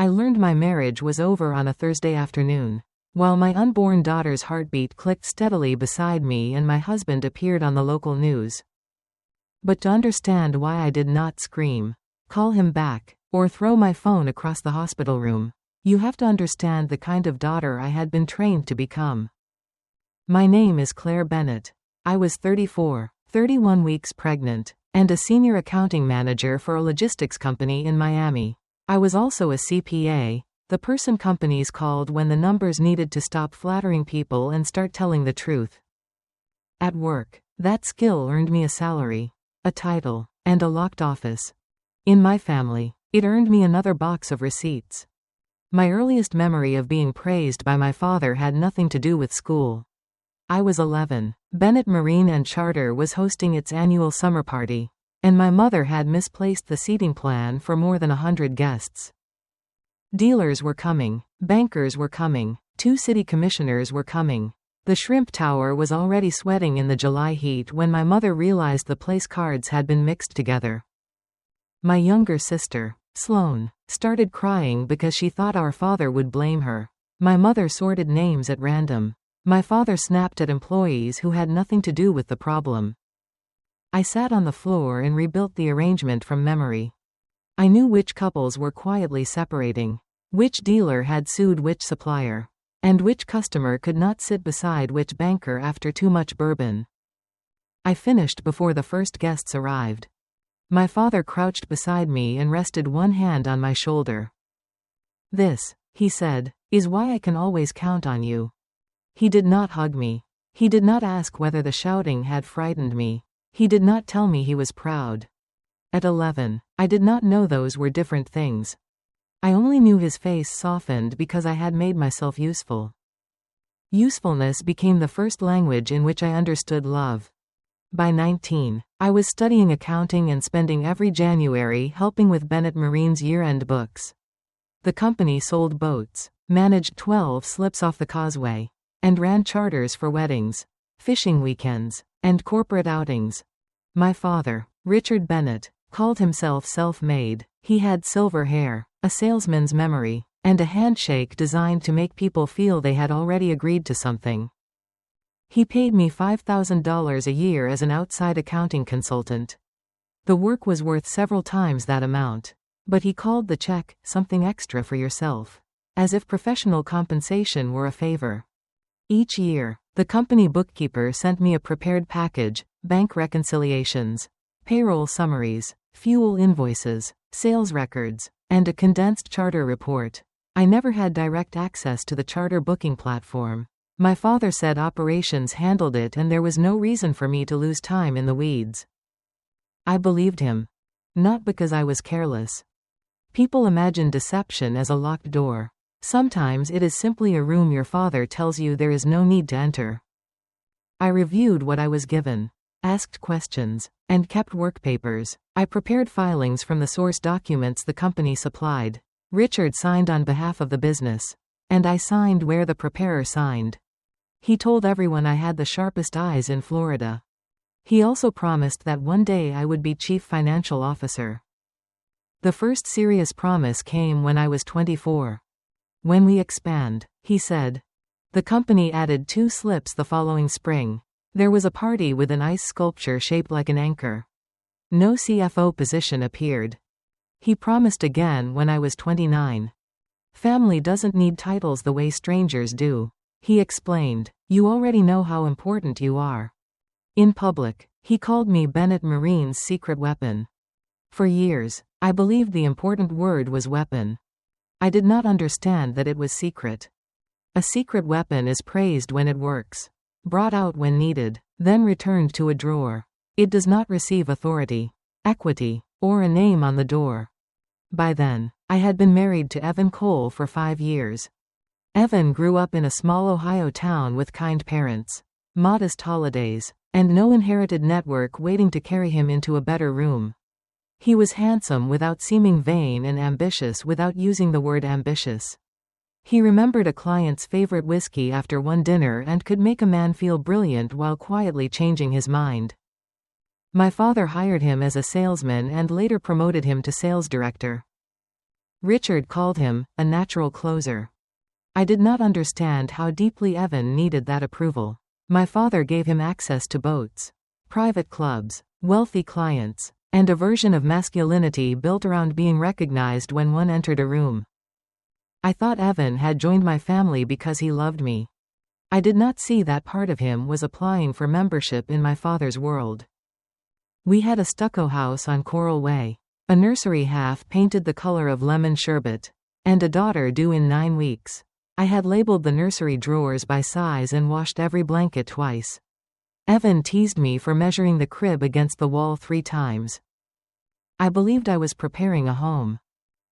I learned my marriage was over on a Thursday afternoon, while my unborn daughter's heartbeat clicked steadily beside me and my husband appeared on the local news. But to understand why I did not scream, call him back, or throw my phone across the hospital room, you have to understand the kind of daughter I had been trained to become. My name is Claire Bennett. I was 34, 31 weeks pregnant, and a senior accounting manager for a logistics company in Miami. I was also a CPA, the person companies called when the numbers needed to stop flattering people and start telling the truth. At work, that skill earned me a salary, a title, and a locked office. In my family, it earned me another box of receipts. My earliest memory of being praised by my father had nothing to do with school. I was 11. Bennett Marine and Charter was hosting its annual summer party, and my mother had misplaced the seating plan for more than 100 guests. Dealers were coming, bankers were coming, 2 city commissioners were coming. The shrimp tower was already sweating in the July heat when my mother realized the place cards had been mixed together. My younger sister, Sloane, started crying because she thought our father would blame her. My mother sorted names at random. My father snapped at employees who had nothing to do with the problem. I sat on the floor and rebuilt the arrangement from memory. I knew which couples were quietly separating, which dealer had sued which supplier, and which customer could not sit beside which banker after too much bourbon. I finished before the first guests arrived. My father crouched beside me and rested one hand on my shoulder. "This," he said, "is why I can always count on you." He did not hug me. He did not ask whether the shouting had frightened me. He did not tell me he was proud. At 11, I did not know those were different things. I only knew his face softened because I had made myself useful. Usefulness became the first language in which I understood love. By 19, I was studying accounting and spending every January helping with Bennett Marine's year-end books. The company sold boats, managed 12 slips off the causeway, and ran charters for weddings, fishing weekends, and corporate outings. My father, Richard Bennett, called himself self-made. He had silver hair, a salesman's memory, and a handshake designed to make people feel they had already agreed to something. He paid me $5,000 a year as an outside accounting consultant. The work was worth several times that amount, but he called the check "something extra for yourself," as if professional compensation were a favor. Each year, the company bookkeeper sent me a prepared package, bank reconciliations, payroll summaries, fuel invoices, sales records, and a condensed charter report. I never had direct access to the charter booking platform. My father said operations handled it and there was no reason for me to lose time in the weeds. I believed him. Not because I was careless. People imagine deception as a locked door. Sometimes it is simply a room your father tells you there is no need to enter. I reviewed what I was given, asked questions, and kept work papers. I prepared filings from the source documents the company supplied. Richard signed on behalf of the business, and I signed where the preparer signed. He told everyone I had the sharpest eyes in Florida. He also promised that one day I would be chief financial officer. The first serious promise came when I was 24. "When we expand," he said. The company added 2 slips the following spring. There was a party with an ice sculpture shaped like an anchor. No CFO position appeared. He promised again when I was 29. "Family doesn't need titles the way strangers do," he explained. "You already know how important you are." In public, he called me Bennett Marine's secret weapon. For years, I believed the important word was weapon. I did not understand that it was secret. A secret weapon is praised when it works, brought out when needed, then returned to a drawer. It does not receive authority, equity, or a name on the door. By then, I had been married to Evan Cole for 5 years. Evan grew up in a small Ohio town with kind parents, modest holidays, and no inherited network waiting to carry him into a better room. He was handsome without seeming vain and ambitious without using the word ambitious. He remembered a client's favorite whiskey after one dinner and could make a man feel brilliant while quietly changing his mind. My father hired him as a salesman and later promoted him to sales director. Richard called him a natural closer. I did not understand how deeply Evan needed that approval. My father gave him access to boats, private clubs, wealthy clients, and a version of masculinity built around being recognized when one entered a room. I thought Evan had joined my family because he loved me. I did not see that part of him was applying for membership in my father's world. We had a stucco house on Coral Way, a nursery half painted the color of lemon sherbet, and a daughter due in 9 weeks. I had labeled the nursery drawers by size and washed every blanket twice. Evan teased me for measuring the crib against the wall 3 times. I believed I was preparing a home.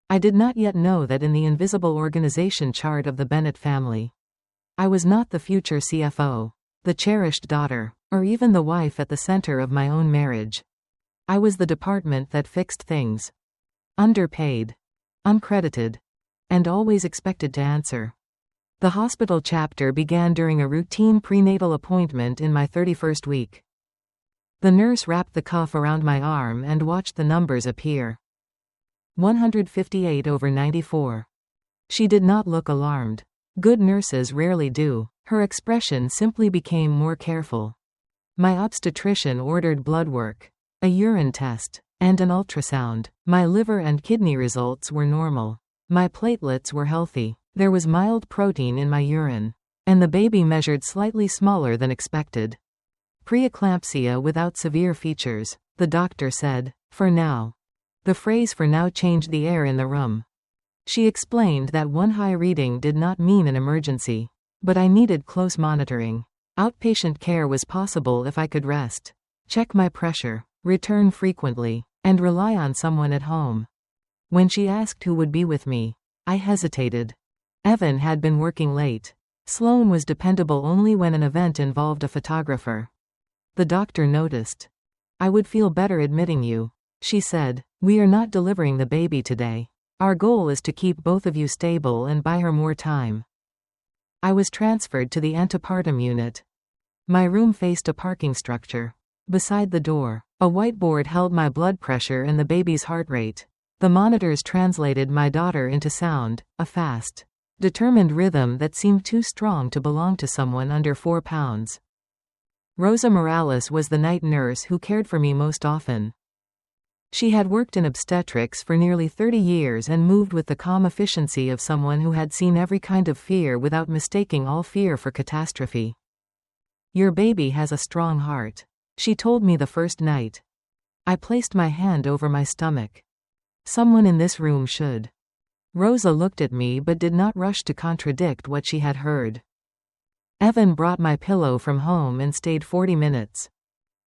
I did not yet know that in the invisible organization chart of the Bennett family, I was not the future CFO, the cherished daughter, or even the wife at the center of my own marriage. I was the department that fixed things. Underpaid, uncredited, and always expected to answer. The hospital chapter began during a routine prenatal appointment in my 31st week. The nurse wrapped the cuff around my arm and watched the numbers appear. 158/94. She did not look alarmed. Good nurses rarely do. Her expression simply became more careful. My obstetrician ordered blood work, a urine test, and an ultrasound. My liver and kidney results were normal. My platelets were healthy. There was mild protein in my urine, and the baby measured slightly smaller than expected. Preeclampsia without severe features, the doctor said, for now. The phrase "for now" changed the air in the room. She explained that one high reading did not mean an emergency, but I needed close monitoring. Outpatient care was possible if I could rest, check my pressure, return frequently, and rely on someone at home. When she asked who would be with me, I hesitated. Evan had been working late. Sloan was dependable only when an event involved a photographer. The doctor noticed. I would feel better admitting you, she said. We are not delivering the baby today. Our goal is to keep both of you stable and buy her more time. I was transferred to the antepartum unit. My room faced a parking structure. Beside the door, a whiteboard held my blood pressure and the baby's heart rate. The monitors translated my daughter into sound, a fast, determined rhythm that seemed too strong to belong to someone under 4 pounds. Rosa Morales was the night nurse who cared for me most often. She had worked in obstetrics for nearly 30 years and moved with the calm efficiency of someone who had seen every kind of fear without mistaking all fear for catastrophe. Your baby has a strong heart, she told me the first night. I placed my hand over my stomach. Someone in this room should. Rosa looked at me but did not rush to contradict what she had heard. Evan brought my pillow from home and stayed 40 minutes.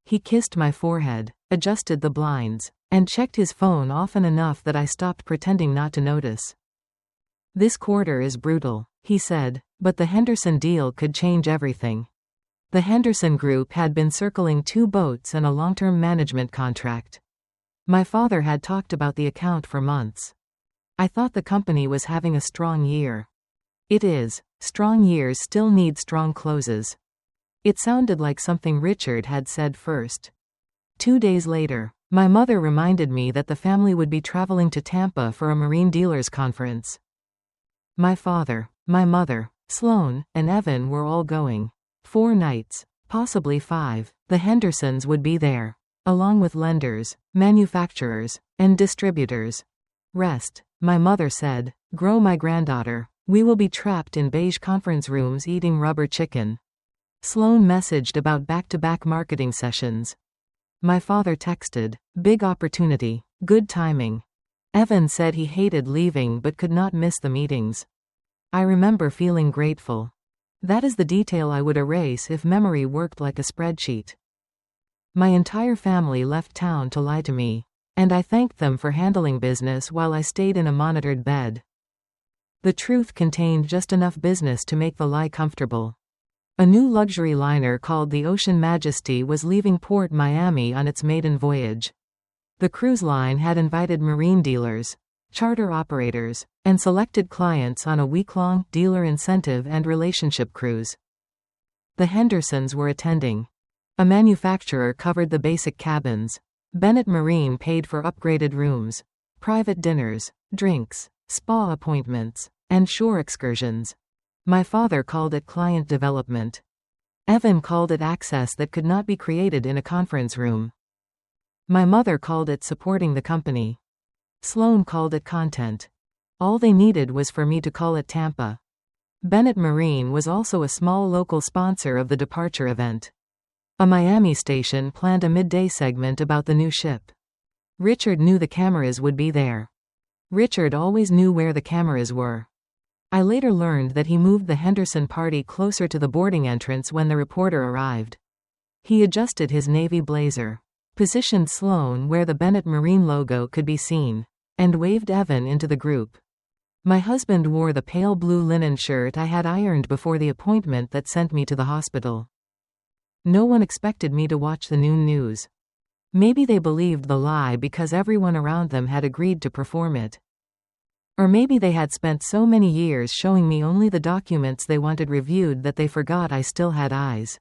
He kissed my forehead, adjusted the blinds, and checked his phone often enough that I stopped pretending not to notice. This quarter is brutal, he said, but the Henderson deal could change everything. The Henderson Group had been circling 2 boats and a long-term management contract. My father had talked about the account for months. I thought the company was having a strong year. It is. Strong years still need strong closes. It sounded like something Richard had said first. 2 days later, my mother reminded me that the family would be traveling to Tampa for a marine dealers conference. My father, my mother, Sloan, and Evan were all going. 4 nights, possibly 5. The Hendersons would be there, along with lenders, manufacturers, and distributors. Rest, my mother said. Grow, my granddaughter. We will be trapped in beige conference rooms eating rubber chicken. Sloan messaged about back-to-back marketing sessions. My father texted, big opportunity, good timing. Evan said he hated leaving but could not miss the meetings. I remember feeling grateful. That is the detail I would erase if memory worked like a spreadsheet. My entire family left town to lie to me, and I thanked them for handling business while I stayed in a monitored bed. The truth contained just enough business to make the lie comfortable. A new luxury liner called the Ocean Majesty was leaving Port Miami on its maiden voyage. The cruise line had invited marine dealers, charter operators, and selected clients on a week-long dealer incentive and relationship cruise. The Hendersons were attending. A manufacturer covered the basic cabins. Bennett Marine paid for upgraded rooms, private dinners, drinks, spa appointments, and shore excursions. My father called it client development. Evan called it access that could not be created in a conference room. My mother called it supporting the company. Sloan called it content. All they needed was for me to call it Tampa. Bennett Marine was also a small local sponsor of the departure event. A Miami station planned a midday segment about the new ship. Richard knew the cameras would be there. Richard always knew where the cameras were. I later learned that he moved the Henderson party closer to the boarding entrance when the reporter arrived. He adjusted his navy blazer, positioned Sloan where the Bennett Marine logo could be seen, and waved Evan into the group. My husband wore the pale blue linen shirt I had ironed before the appointment that sent me to the hospital. No one expected me to watch the noon news. Maybe they believed the lie because everyone around them had agreed to perform it. Or maybe they had spent so many years showing me only the documents they wanted reviewed that they forgot I still had eyes.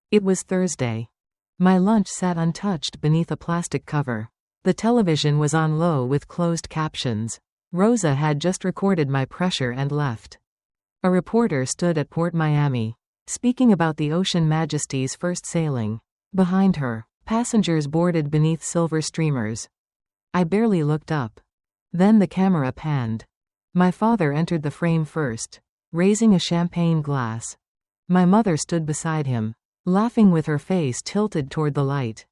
It was Thursday. My lunch sat untouched beneath a plastic cover. The television was on low with closed captions. Rosa had just recorded my pressure and left. A reporter stood at Port Miami, speaking about the Ocean Majesty's first sailing. Behind her, passengers boarded beneath silver streamers. I barely looked up. Then the camera panned. My father entered the frame first, raising a champagne glass. My mother stood beside him, laughing with her face tilted toward the light.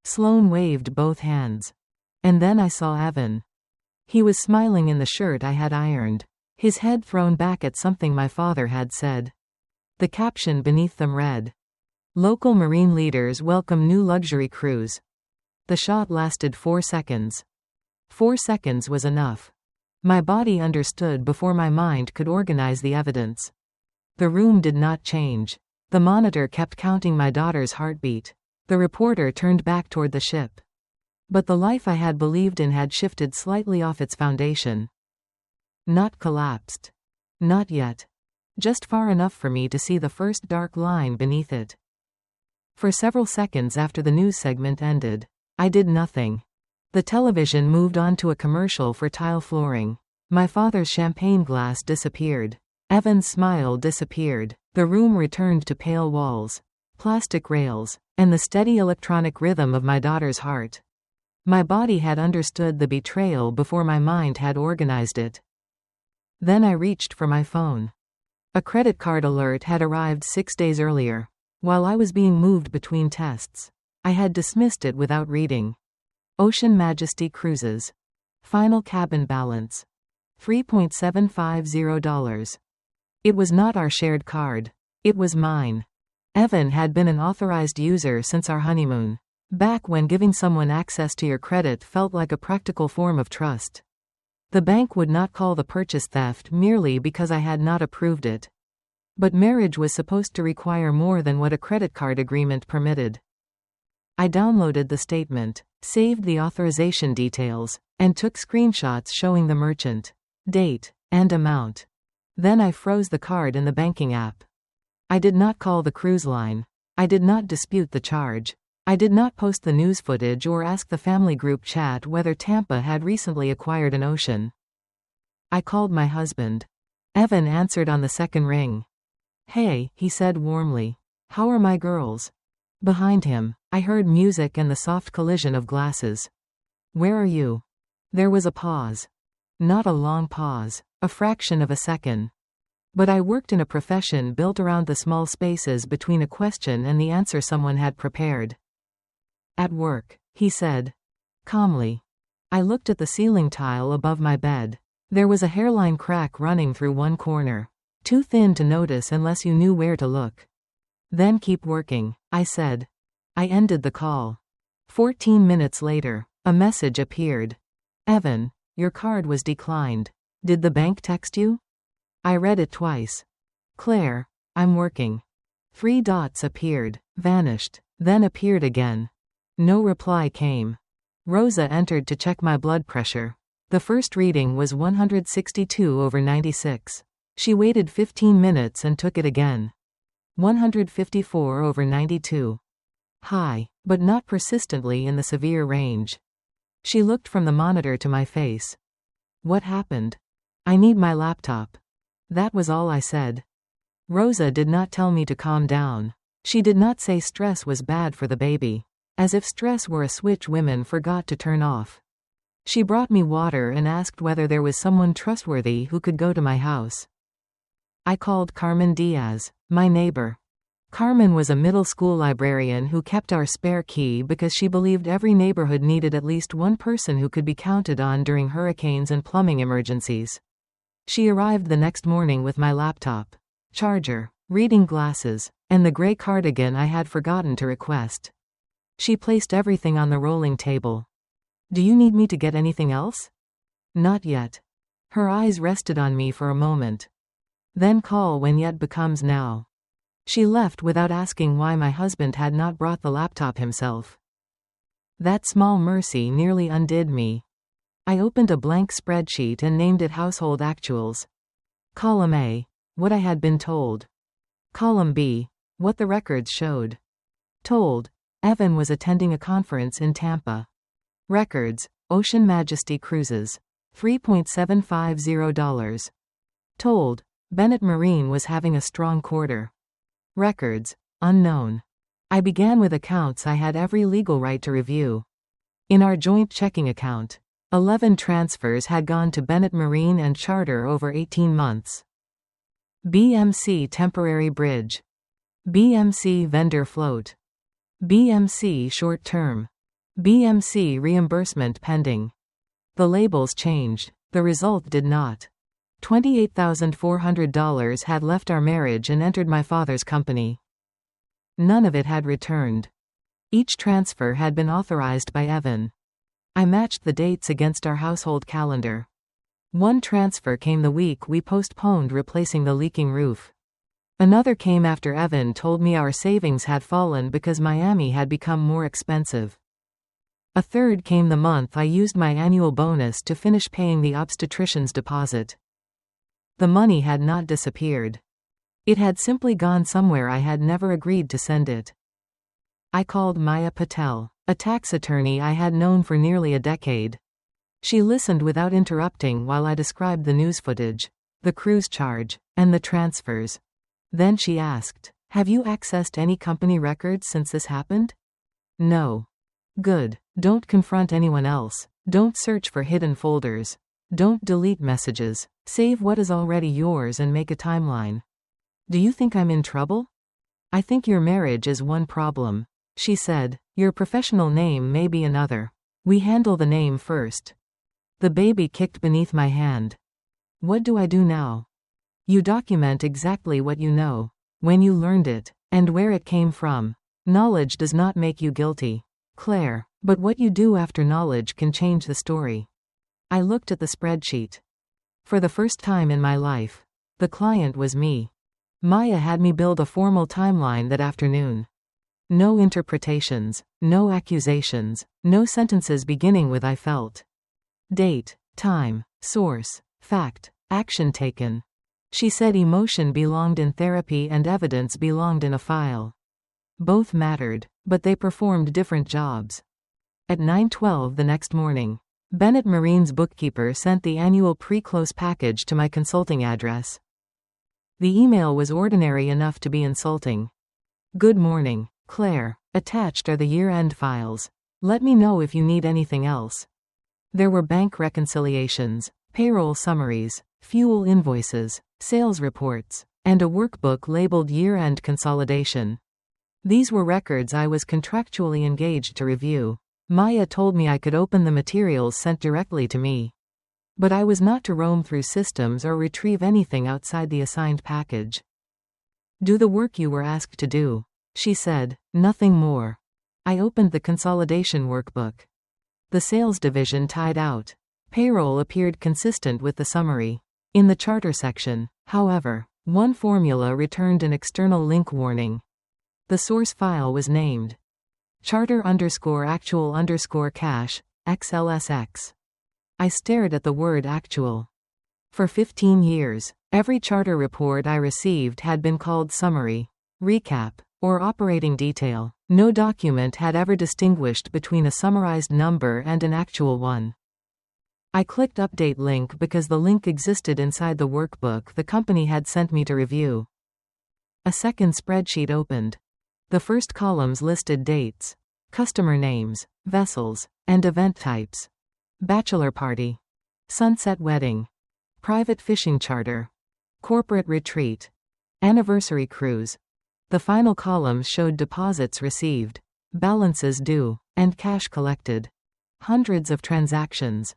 Sloan waved both hands. And then I saw Evan. He was smiling in the shirt I had ironed, his head thrown back at something my father had said. The caption beneath them read, "Local marine leaders welcome new luxury cruise." The shot lasted 4 seconds. 4 seconds was enough. My body understood before my mind could organize the evidence. The room did not change. The monitor kept counting my daughter's heartbeat. The reporter turned back toward the ship. But the life I had believed in had shifted slightly off its foundation. Not collapsed. Not yet. Just far enough for me to see the first dark line beneath it. For several seconds after the news segment ended, I did nothing. The television moved on to a commercial for tile flooring. My father's champagne glass disappeared. Evan's smile disappeared. The room returned to pale walls, plastic rails, and the steady electronic rhythm of my daughter's heart. My body had understood the betrayal before my mind had organized it. Then I reached for my phone. A credit card alert had arrived 6 days earlier. While I was being moved between tests, I had dismissed it without reading. Ocean Majesty Cruises. Final cabin balance. $3.750. It was not our shared card. It was mine. Evan had been an authorized user since our honeymoon. Back when giving someone access to your credit felt like a practical form of trust. The bank would not call the purchase theft merely because I had not approved it. But marriage was supposed to require more than what a credit card agreement permitted. I downloaded the statement, saved the authorization details, and took screenshots showing the merchant, date, and amount. Then I froze the card in the banking app. I did not call the cruise line. I did not dispute the charge. I did not post the news footage or ask the family group chat whether Tampa had recently acquired an ocean. I called my husband. Evan answered on the second ring. "Hey," he said warmly. "How are my girls?" Behind him, I heard music and the soft collision of glasses. "Where are you?" There was a pause. Not a long pause, a fraction of a second. But I worked in a profession built around the small spaces between a question and the answer someone had prepared. "At work," he said, calmly. I looked at the ceiling tile above my bed. There was a hairline crack running through one corner. Too thin to notice unless you knew where to look. "Then keep working," I said. I ended the call. 14 minutes later, a message appeared. "Evan, your card was declined. Did the bank text you?" I read it twice. "Claire, I'm working." 3 dots appeared, vanished, then appeared again. No reply came. Rosa entered to check my blood pressure. The first reading was 162/96. She waited 15 minutes and took it again. 154/92. High, but not persistently in the severe range. She looked from the monitor to my face. What happened? I need my laptop. That was all I said. Rosa did not tell me to calm down. She did not say stress was bad for the baby. As if stress were a switch women forgot to turn off. She brought me water and asked whether there was someone trustworthy who could go to my house. I called Carmen Diaz, my neighbor. Carmen was a middle school librarian who kept our spare key because she believed every neighborhood needed at least one person who could be counted on during hurricanes and plumbing emergencies. She arrived the next morning with my laptop, charger, reading glasses, and the gray cardigan I had forgotten to request. She placed everything on the rolling table. Do you need me to get anything else? Not yet. Her eyes rested on me for a moment. Then call when yet becomes now. She left without asking why my husband had not brought the laptop himself. That small mercy nearly undid me. I opened a blank spreadsheet and named it Household Actuals. Column A, what I had been told. Column B, what the records showed. Told, Evan was attending a conference in Tampa. Records, Ocean Majesty Cruises. $3.750. Told, Bennett Marine was having a strong quarter. Records, unknown. I began with accounts I had every legal right to review. In our joint checking account, 11 transfers had gone to Bennett Marine and Charter over 18 months. BMC Temporary Bridge. BMC Vendor Float. BMC Short Term. BMC Reimbursement Pending. The labels changed, the result did not. $28,400 had left our marriage and entered my father's company. None of it had returned. Each transfer had been authorized by Evan. I matched the dates against our household calendar. One transfer came the week we postponed replacing the leaking roof. Another came after Evan told me our savings had fallen because Miami had become more expensive. A third came the month I used my annual bonus to finish paying the obstetrician's deposit. The money had not disappeared. It had simply gone somewhere I had never agreed to send it. I called Maya Patel, a tax attorney I had known for nearly a decade. She listened without interrupting while I described the news footage, the cruise charge, and the transfers. Then she asked, "Have you accessed any company records since this happened?" "No." "Good. Don't confront anyone else. Don't search for hidden folders. Don't delete messages. Save what is already yours and make a timeline." "Do you think I'm in trouble?" "I think your marriage is one problem," she said. "Your professional name may be another. We handle the name first." The baby kicked beneath my hand. "What do I do now?" "You document exactly what you know, when you learned it, and where it came from. Knowledge does not make you guilty, Claire, but what you do after knowledge can change the story." I looked at the spreadsheet. For the first time in my life, the client was me. Maya had me build a formal timeline that afternoon. No interpretations, no accusations, no sentences beginning with "I felt." Date, time, source, fact, action taken. She said emotion belonged in therapy and evidence belonged in a file. Both mattered, but they performed different jobs. At 9:12 the next morning, Bennett Marine's bookkeeper sent the annual pre-close package to my consulting address. The email was ordinary enough to be insulting. "Good morning, Claire. Attached are the year-end files. Let me know if you need anything else." There were bank reconciliations, payroll summaries, fuel invoices, sales reports, and a workbook labeled Year-End Consolidation. These were records I was contractually engaged to review. Maya told me I could open the materials sent directly to me. But I was not to roam through systems or retrieve anything outside the assigned package. "Do the work you were asked to do," she said, "nothing more." I opened the consolidation workbook. The sales division tied out. Payroll appeared consistent with the summary. In the charter section, however, one formula returned an external link warning. The source file was named charter_actual_cash, XLSX. I stared at the word actual. For 15 years, every charter report I received had been called summary, recap, or operating detail. No document had ever distinguished between a summarized number and an actual one. I clicked update link because the link existed inside the workbook the company had sent me to review. A second spreadsheet opened. The first columns listed dates, customer names, vessels, and event types. Bachelor party, sunset wedding, private fishing charter, corporate retreat, anniversary cruise. The final columns showed deposits received, balances due, and cash collected. Hundreds of transactions.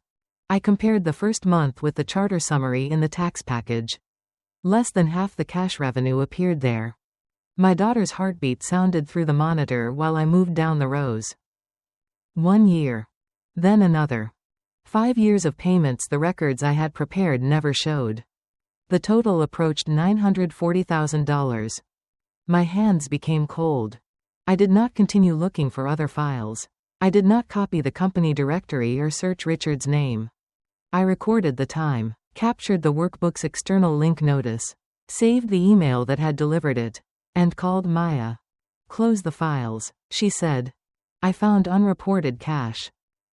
I compared the first month with the charter summary in the tax package. Less than half the cash revenue appeared there. My daughter's heartbeat sounded through the monitor while I moved down the rows. 1 year. Then another. 5 years of payments the records I had prepared never showed. The total approached $940,000. My hands became cold. I did not continue looking for other files. I did not copy the company directory or search Richard's name. I recorded the time, captured the workbook's external link notice, saved the email that had delivered it, and called Maya. Close the files, she said. I found unreported cash.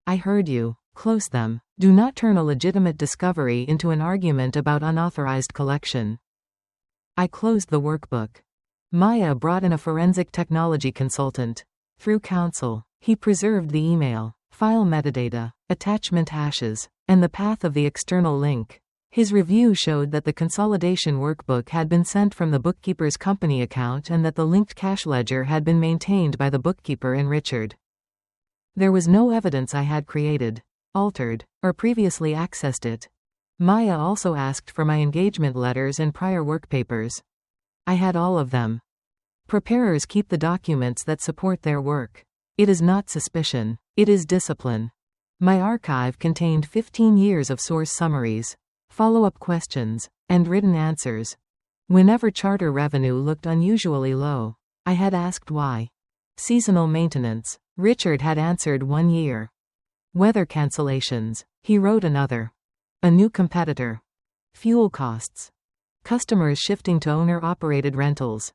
I heard you. Close them. Do not turn a legitimate discovery into an argument about unauthorized collection. I closed the workbook. Maya brought in a forensic technology consultant. Through counsel, he preserved the email, file metadata, attachment hashes, and the path of the external link. His review showed that the consolidation workbook had been sent from the bookkeeper's company account and that the linked cash ledger had been maintained by the bookkeeper and Richard. There was no evidence I had created, altered, or previously accessed it. Maya also asked for my engagement letters and prior work papers. I had all of them. Preparers keep the documents that support their work. It is not suspicion, it is discipline. My archive contained 15 years of source summaries, follow-up questions, and written answers. Whenever charter revenue looked unusually low, I had asked why. Seasonal maintenance, Richard had answered 1 year. Weather cancellations, he wrote another. A new competitor. Fuel costs. Customers shifting to owner-operated rentals.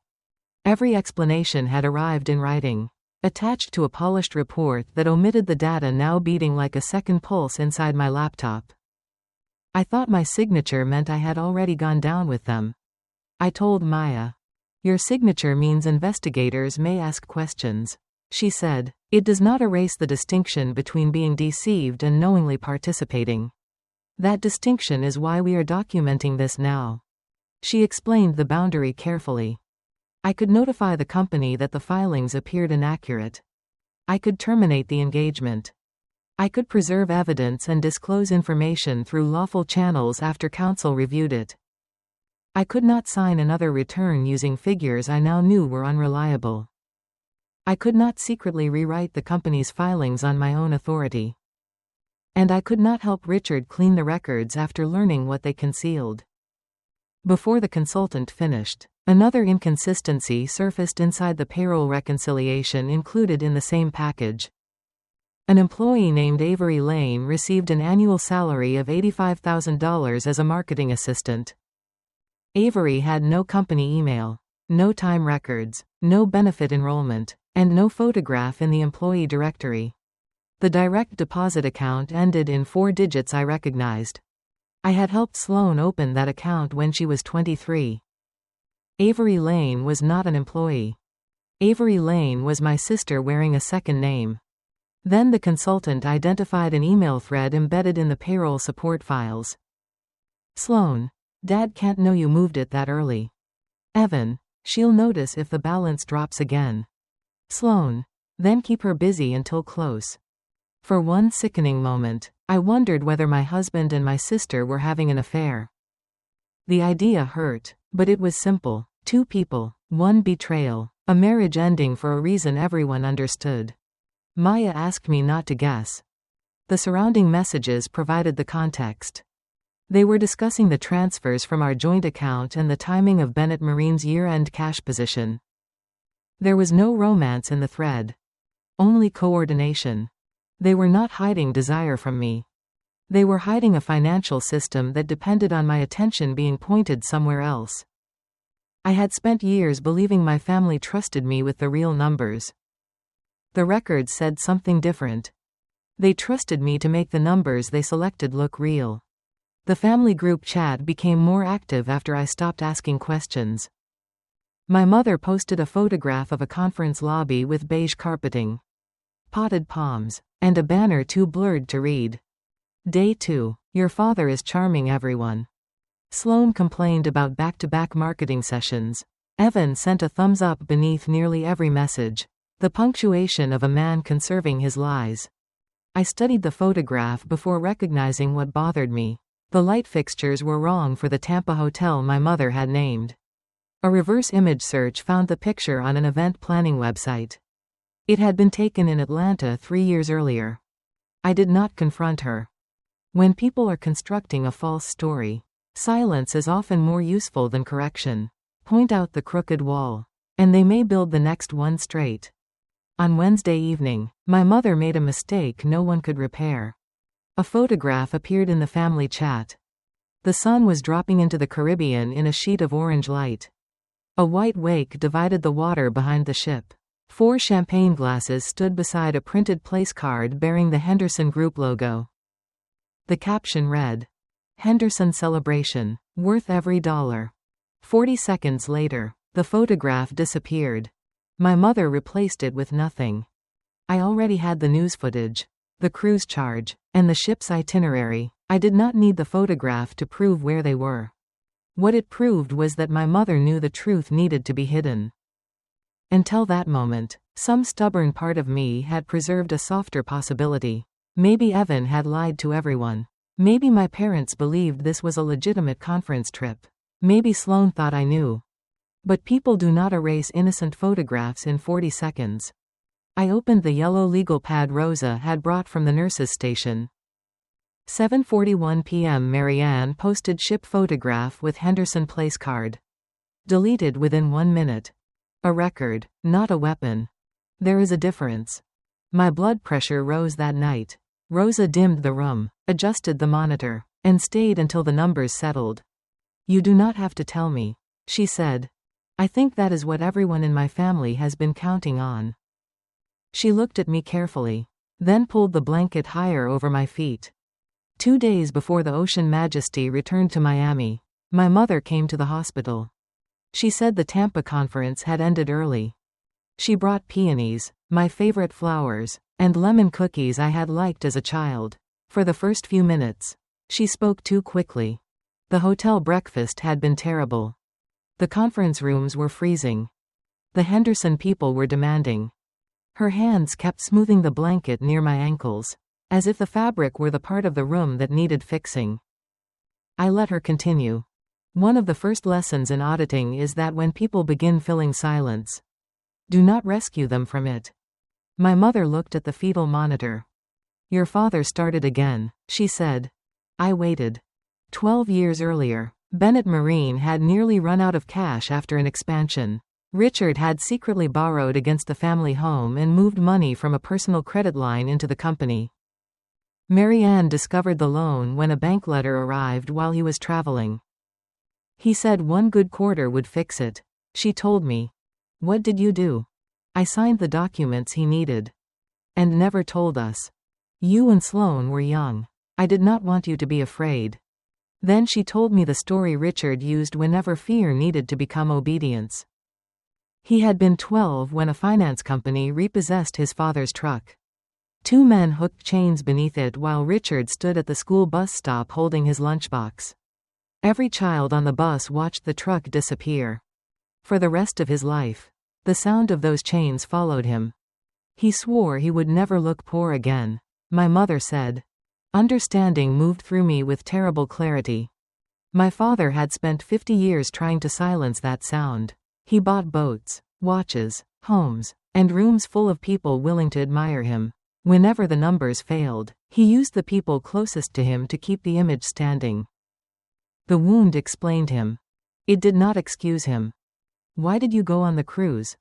Every explanation had arrived in writing, attached to a polished report that omitted the data now beating like a second pulse inside my laptop. I thought my signature meant I had already gone down with them. I told Maya. Your signature means investigators may ask questions. She said, it does not erase the distinction between being deceived and knowingly participating. That distinction is why we are documenting this now. She explained the boundary carefully. I could notify the company that the filings appeared inaccurate. I could terminate the engagement. I could preserve evidence and disclose information through lawful channels after counsel reviewed it. I could not sign another return using figures I now knew were unreliable. I could not secretly rewrite the company's filings on my own authority. And I could not help Richard clean the records after learning what they concealed. Before the consultant finished, another inconsistency surfaced inside the payroll reconciliation included in the same package. An employee named Avery Lane received an annual salary of $85,000 as a marketing assistant. Avery had no company email, no time records, no benefit enrollment, and no photograph in the employee directory. The direct deposit account ended in 4 digits I recognized. I had helped Sloan open that account when she was 23. Avery Lane was not an employee. Avery Lane was my sister wearing a second name. Then the consultant identified an email thread embedded in the payroll support files. Sloan, Dad can't know you moved it that early. Evan, she'll notice if the balance drops again. Sloan, then keep her busy until close. For one sickening moment, I wondered whether my husband and my sister were having an affair. The idea hurt, but it was simple. 2 people, 1 betrayal, a marriage ending for a reason everyone understood. Maya asked me not to guess. The surrounding messages provided the context. They were discussing the transfers from our joint account and the timing of Bennett Marine's year-end cash position. There was no romance in the thread. Only coordination. They were not hiding desire from me. They were hiding a financial system that depended on my attention being pointed somewhere else. I had spent years believing my family trusted me with the real numbers. The records said something different. They trusted me to make the numbers they selected look real. The family group chat became more active after I stopped asking questions. My mother posted a photograph of a conference lobby with beige carpeting, potted palms, and a banner too blurred to read. Day 2. Your father is charming everyone. Sloan complained about back-to-back marketing sessions. Evan sent a thumbs up beneath nearly every message. The punctuation of a man conserving his lies. I studied the photograph before recognizing what bothered me. The light fixtures were wrong for the Tampa hotel my mother had named. A reverse image search found the picture on an event planning website. It had been taken in Atlanta 3 years earlier. I did not confront her. When people are constructing a false story, silence is often more useful than correction. Point out the crooked wall, and they may build the next one straight. On Wednesday evening, my mother made a mistake no one could repair. A photograph appeared in the family chat. The sun was dropping into the Caribbean in a sheet of orange light. A white wake divided the water behind the ship. 4 champagne glasses stood beside a printed place card bearing the Henderson Group logo. The caption read, "Henderson Celebration, worth every dollar." 40 seconds later, the photograph disappeared. My mother replaced it with nothing. I already had the news footage, the cruise charge, and the ship's itinerary. I did not need the photograph to prove where they were. What it proved was that my mother knew the truth needed to be hidden. Until that moment, some stubborn part of me had preserved a softer possibility. Maybe Evan had lied to everyone. Maybe my parents believed this was a legitimate conference trip. Maybe Sloan thought I knew. But people do not erase innocent photographs in 40 seconds. I opened the yellow legal pad Rosa had brought from the nurse's station. 7:41 p.m. Marianne posted ship photograph with Henderson place card. Deleted within 1 minute. A record, not a weapon. There is a difference. My blood pressure rose that night. Rosa dimmed the room, adjusted the monitor, and stayed until the numbers settled. "You do not have to tell me," she said. "I think that is what everyone in my family has been counting on." She looked at me carefully, then pulled the blanket higher over my feet. 2 days before the Ocean Majesty returned to Miami, my mother came to the hospital. She said the Tampa conference had ended early. She brought peonies, my favorite flowers, and lemon cookies I had liked as a child. For the first few minutes, she spoke too quickly. The hotel breakfast had been terrible. The conference rooms were freezing. The Henderson people were demanding. Her hands kept smoothing the blanket near my ankles, as if the fabric were the part of the room that needed fixing. I let her continue. One of the first lessons in auditing is that when people begin filling silence, do not rescue them from it. My mother looked at the fetal monitor. "Your father started again," she said. I waited. 12 years earlier, Bennett Marine had nearly run out of cash after an expansion. Richard had secretly borrowed against the family home and moved money from a personal credit line into the company. Marianne discovered the loan when a bank letter arrived while he was traveling. He said 1 good quarter would fix it. She told me. "What did you do?" "I signed the documents he needed." "And never told us. You and Sloan were young. I did not want you to be afraid." Then she told me the story Richard used whenever fear needed to become obedience. He had been 12 when a finance company repossessed his father's truck. 2 men hooked chains beneath it while Richard stood at the school bus stop holding his lunchbox. Every child on the bus watched the truck disappear. For the rest of his life, the sound of those chains followed him. He swore he would never look poor again, my mother said. Understanding moved through me with terrible clarity. My father had spent 50 years trying to silence that sound. He bought boats, watches, homes, and rooms full of people willing to admire him. Whenever the numbers failed, he used the people closest to him to keep the image standing. The wound explained him. It did not excuse him. "Why did you go on the cruise?"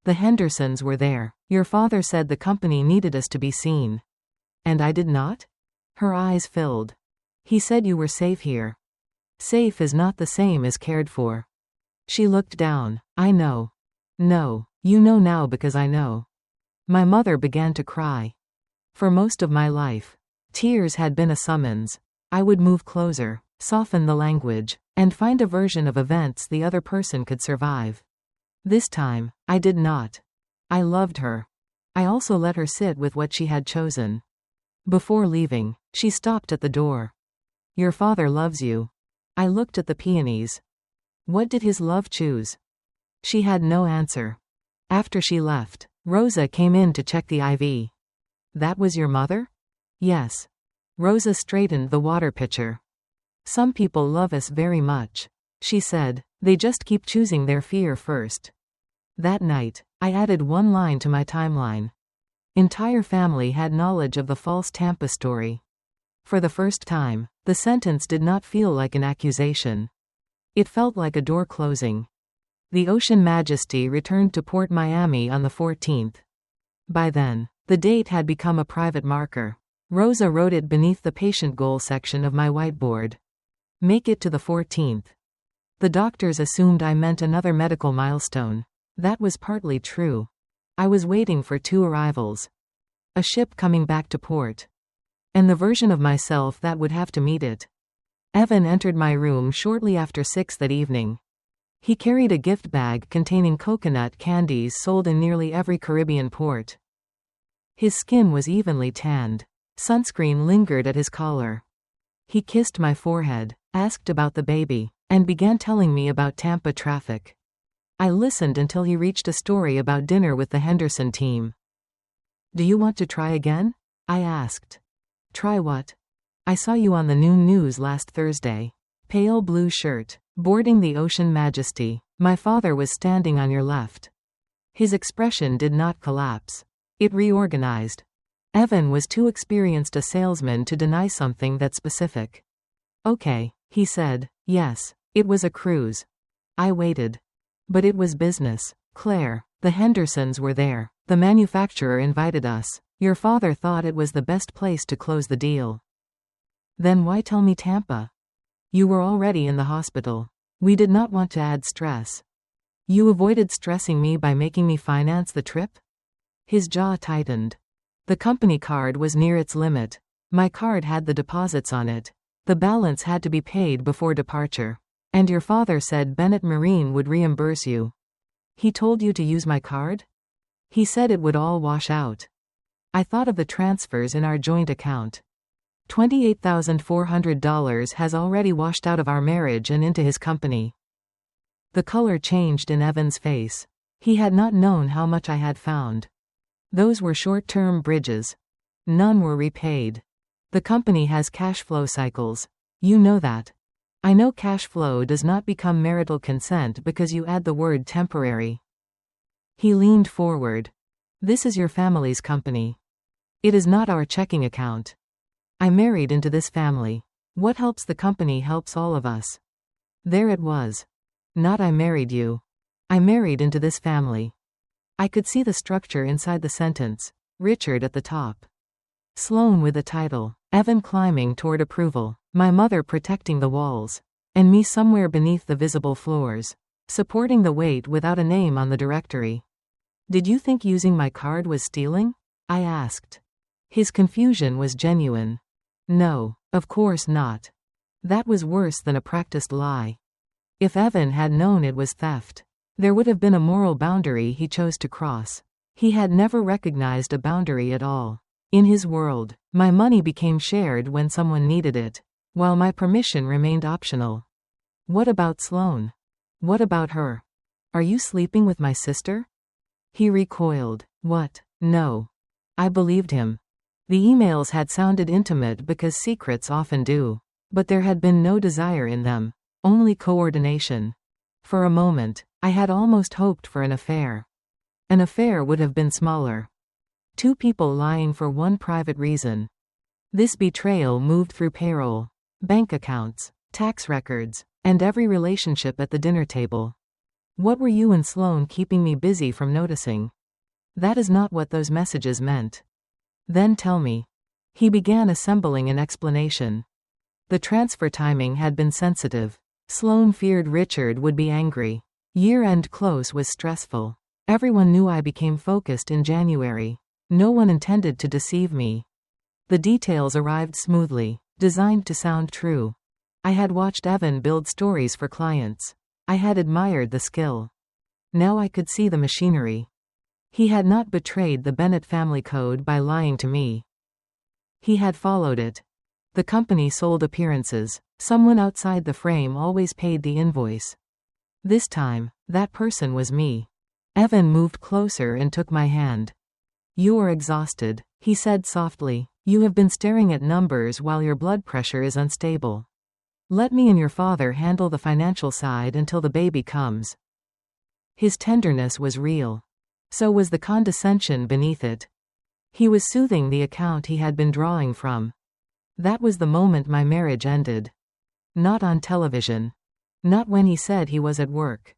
"The Hendersons were there. Your father said the company needed us to be seen." "And I did not?" Her eyes filled. "He said you were safe here." "Safe is not the same as cared for." She looked down. "I know." "No, you know now because I know." My mother began to cry. For most of my life, tears had been a summons. I would move closer, soften the language, and find a version of events the other person could survive. This time, I did not. I loved her. I also let her sit with what she had chosen. Before leaving, she stopped at the door. Your father loves you. I looked at the peonies. What did his love choose? She had no answer. After she left, Rosa came in to check the IV. That was your mother? Yes. Rosa straightened the water pitcher. Some people love us very much, she said. They just keep choosing their fear first. That night, I added one line to my timeline. Entire family had knowledge of the false Tampa story. For the first time, the sentence did not feel like an accusation. It felt like a door closing. The Ocean Majesty returned to Port Miami on the 14th. By then, the date had become a private marker. Rosa wrote it beneath the patient goal section of my whiteboard. Make it to the 14th. The doctors assumed I meant another medical milestone. That was partly true. I was waiting for 2 arrivals. A ship coming back to port. And the version of myself that would have to meet it. Evan entered my room shortly after 6 that evening. He carried a gift bag containing coconut candies sold in nearly every Caribbean port. His skin was evenly tanned. Sunscreen lingered at his collar. He kissed my forehead, asked about the baby, and began telling me about Tampa traffic. I listened until he reached a story about dinner with the Henderson team. Do you want to try again? I asked. Try what? I saw you on the noon news last Thursday. Pale blue shirt, boarding the Ocean Majesty. My father was standing on your left. His expression did not collapse. It reorganized. Evan was too experienced a salesman to deny something that specific. Okay, he said. Yes, it was a cruise. I waited. But it was business. Claire, the Hendersons were there. The manufacturer invited us. Your father thought it was the best place to close the deal. Then why tell me Tampa? You were already in the hospital. We did not want to add stress. You avoided stressing me by making me finance the trip? His jaw tightened. The company card was near its limit. My card had the deposits on it. The balance had to be paid before departure. And your father said Bennett Marine would reimburse you. He told you to use my card? He said it would all wash out. I thought of the transfers in our joint account. $28,400 has already washed out of our marriage and into his company. The color changed in Evan's face. He had not known how much I had found. Those were short-term bridges. None were repaid. The company has cash flow cycles. You know that. I know cash flow does not become marital consent because you add the word temporary. He leaned forward. This is your family's company. It is not our checking account. I married into this family. What helps the company helps all of us. There it was. Not I married you. I married into this family. I could see the structure inside the sentence. Richard at the top. Sloane with the title. Evan climbing toward approval. My mother protecting the walls. And me somewhere beneath the visible floors. Supporting the weight without a name on the directory. Did you think using my card was stealing? I asked. His confusion was genuine. No, of course not. That was worse than a practiced lie. If Evan had known it was theft, there would have been a moral boundary he chose to cross. He had never recognized a boundary at all. In his world, my money became shared when someone needed it, while my permission remained optional. What about Sloane? What about her? Are you sleeping with my sister? He recoiled. What? No. I believed him. The emails had sounded intimate because secrets often do. But there had been no desire in them, only coordination. For a moment, I had almost hoped for an affair. An affair would have been smaller. 2 people lying for one private reason. This betrayal moved through payroll, bank accounts, tax records, and every relationship at the dinner table. What were you and Sloane keeping me busy from noticing? That is not what those messages meant. Then tell me. He began assembling an explanation. The transfer timing had been sensitive. Sloane feared Richard would be angry. Year-end close was stressful. Everyone knew I became focused in January. No one intended to deceive me. The details arrived smoothly, designed to sound true. I had watched Evan build stories for clients. I had admired the skill. Now I could see the machinery. He had not betrayed the Bennett family code by lying to me. He had followed it. The company sold appearances. Someone outside the frame always paid the invoice. This time, that person was me. Evan moved closer and took my hand. "You are exhausted," he said softly. "You have been staring at numbers while your blood pressure is unstable. Let me and your father handle the financial side until the baby comes." His tenderness was real. So was the condescension beneath it. He was soothing the account he had been drawing from. That was the moment my marriage ended. Not on television. Not when he said he was at work.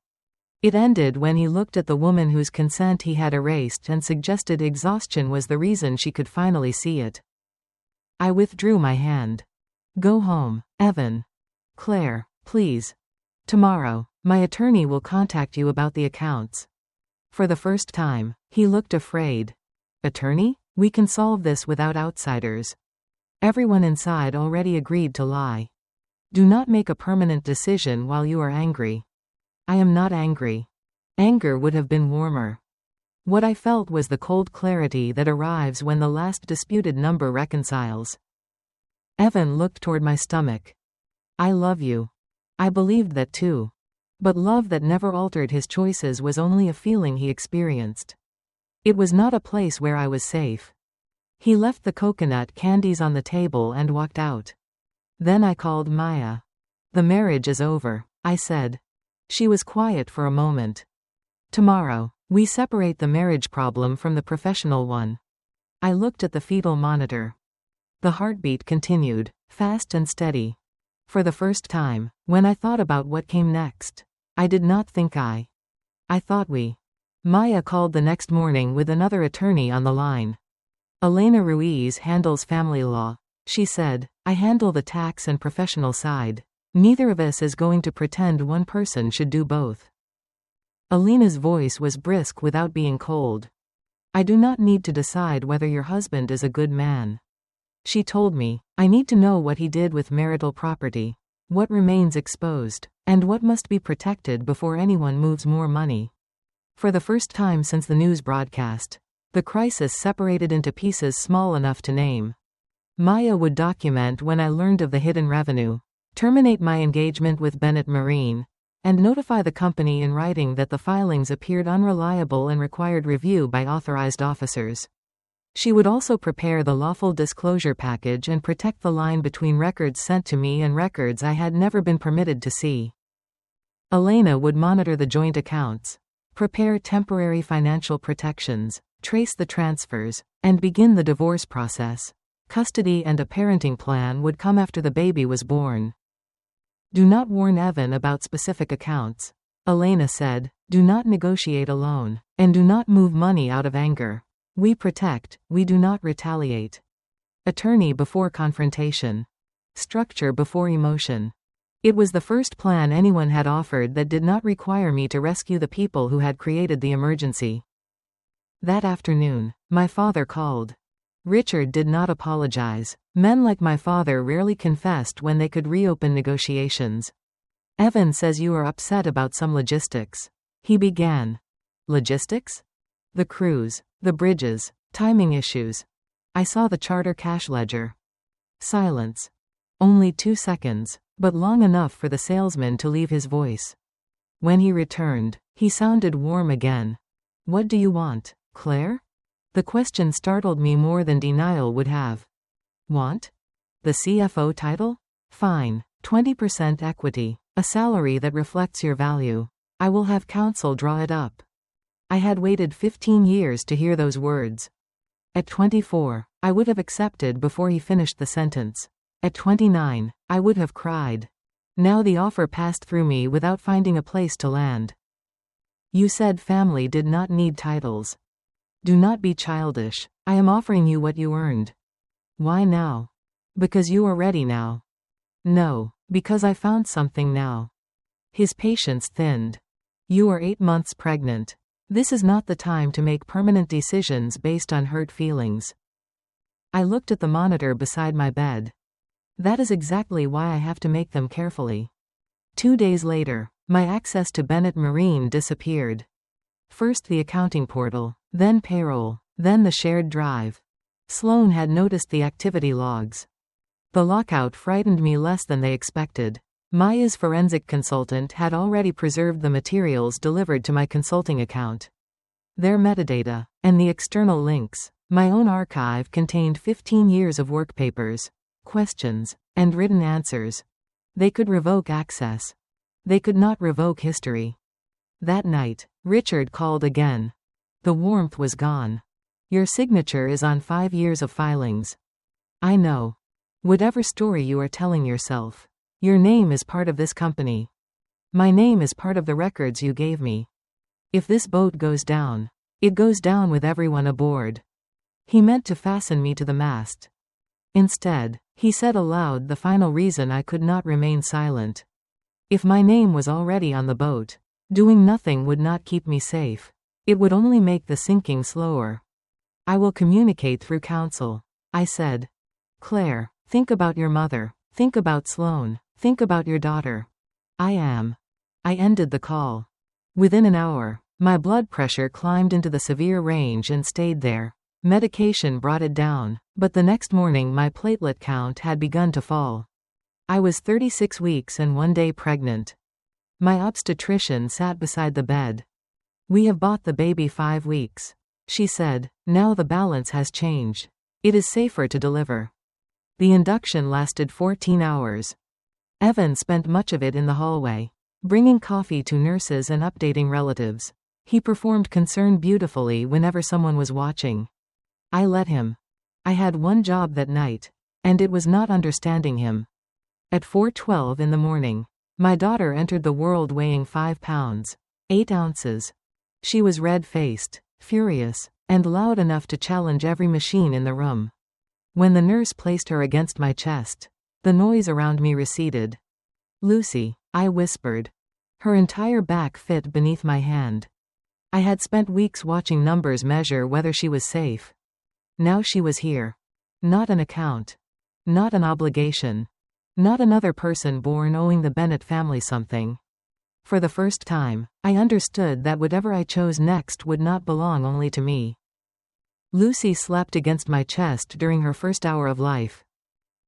It ended when he looked at the woman whose consent he had erased and suggested exhaustion was the reason she could finally see it. I withdrew my hand. "Go home, Evan. Claire, please. Tomorrow, my attorney will contact you about the accounts." For the first time, he looked afraid. "Attorney? We can solve this without outsiders." Everyone inside already agreed to lie. "Do not make a permanent decision while you are angry." I am not angry. Anger would have been warmer. What I felt was the cold clarity that arrives when the last disputed number reconciles. Evan looked toward my stomach. "I love you." I believed that too. But love that never altered his choices was only a feeling he experienced. It was not a place where I was safe. He left the coconut candies on the table and walked out. Then I called Maya. "The marriage is over," I said. She was quiet for a moment. "Tomorrow, we separate the marriage problem from the professional one." I looked at the fetal monitor. The heartbeat continued, fast and steady. For the first time, when I thought about what came next, I did not think I thought we. Maya called the next morning with another attorney on the line. "Elena Ruiz handles family law," she said. "I handle the tax and professional side. Neither of us is going to pretend one person should do both." Elena's voice was brisk without being cold. "I do not need to decide whether your husband is a good man," she told me. "I need to know what he did with marital property, what remains exposed, and what must be protected before anyone moves more money." For the first time since the news broadcast, the crisis separated into pieces small enough to name. Maya would document when I learned of the hidden revenue, terminate my engagement with Bennett Marine, and notify the company in writing that the filings appeared unreliable and required review by authorized officers. She would also prepare the lawful disclosure package and protect the line between records sent to me and records I had never been permitted to see. Elena would monitor the joint accounts, prepare temporary financial protections, trace the transfers, and begin the divorce process. Custody and a parenting plan would come after the baby was born. "Do not warn Evan about specific accounts," Elena said. "Do not negotiate alone, and do not move money out of anger. We protect, we do not retaliate." Attorney before confrontation. Structure before emotion. It was the first plan anyone had offered that did not require me to rescue the people who had created the emergency. That afternoon, my father called. Richard did not apologize. Men like my father rarely confessed when they could reopen negotiations. "Evan says you are upset about some logistics," he began. "Logistics?" "The crews, the bridges, timing issues." I saw the charter cash ledger. Silence. Only 2 seconds, but long enough for the salesman to leave his voice. When he returned, he sounded warm again. "What do you want, Claire?" The question startled me more than denial would have. "Want? The CFO title? Fine. 20% equity. A salary that reflects your value. I will have counsel draw it up." I had waited 15 years to hear those words. At 24, I would have accepted before he finished the sentence. At 29, I would have cried. Now the offer passed through me without finding a place to land. "You said family did not need titles. Do not be childish. I am offering you what you earned." "Why now?" "Because you are ready now." "No, because I found something now." His patience thinned. "You are 8 months pregnant. This is not the time to make permanent decisions based on hurt feelings." I looked at the monitor beside my bed. That is exactly why I have to make them carefully. 2 days later, my access to Bennett Marine disappeared. First the accounting portal, then payroll, then the shared drive. Sloan had noticed the activity logs. The lockout frightened me less than they expected. Maya's forensic consultant had already preserved the materials delivered to my consulting account. Their metadata, and the external links. My own archive contained 15 years of work papers, questions, and written answers. They could revoke access. They could not revoke history. That night, Richard called again. The warmth was gone. Your signature is on 5 years of filings. I know. Whatever story you are telling yourself, your name is part of this company. My name is part of the records you gave me. If this boat goes down, it goes down with everyone aboard. He meant to fasten me to the mast. Instead, he said aloud the final reason I could not remain silent. If my name was already on the boat, doing nothing would not keep me safe. It would only make the sinking slower. I will communicate through counsel, I said. Claire, think about your mother. Think about Sloan. Think about your daughter. I ended the call. Within an hour, my blood pressure climbed into the severe range and stayed there. Medication brought it down, but the next morning my platelet count had begun to fall. I was 36 weeks and 1 day pregnant. My obstetrician sat beside the bed. We have bought the baby 5 weeks, she said. Now the balance has changed. It is safer to deliver. The induction lasted 14 hours. Evan spent much of it in the hallway, bringing coffee to nurses and updating relatives. He performed concern beautifully whenever someone was watching. I let him. I had one job that night, and it was not understanding him. At 4:12 in the morning, my daughter entered the world weighing 5 pounds, 8 ounces. She was red-faced, furious, and loud enough to challenge every machine in the room. When the nurse placed her against my chest, the noise around me receded. Lucy, I whispered. Her entire back fit beneath my hand. I had spent weeks watching numbers measure whether she was safe. Now she was here. Not an account. Not an obligation. Not another person born owing the Bennett family something. For the first time, I understood that whatever I chose next would not belong only to me. Lucy slept against my chest during her first hour of life.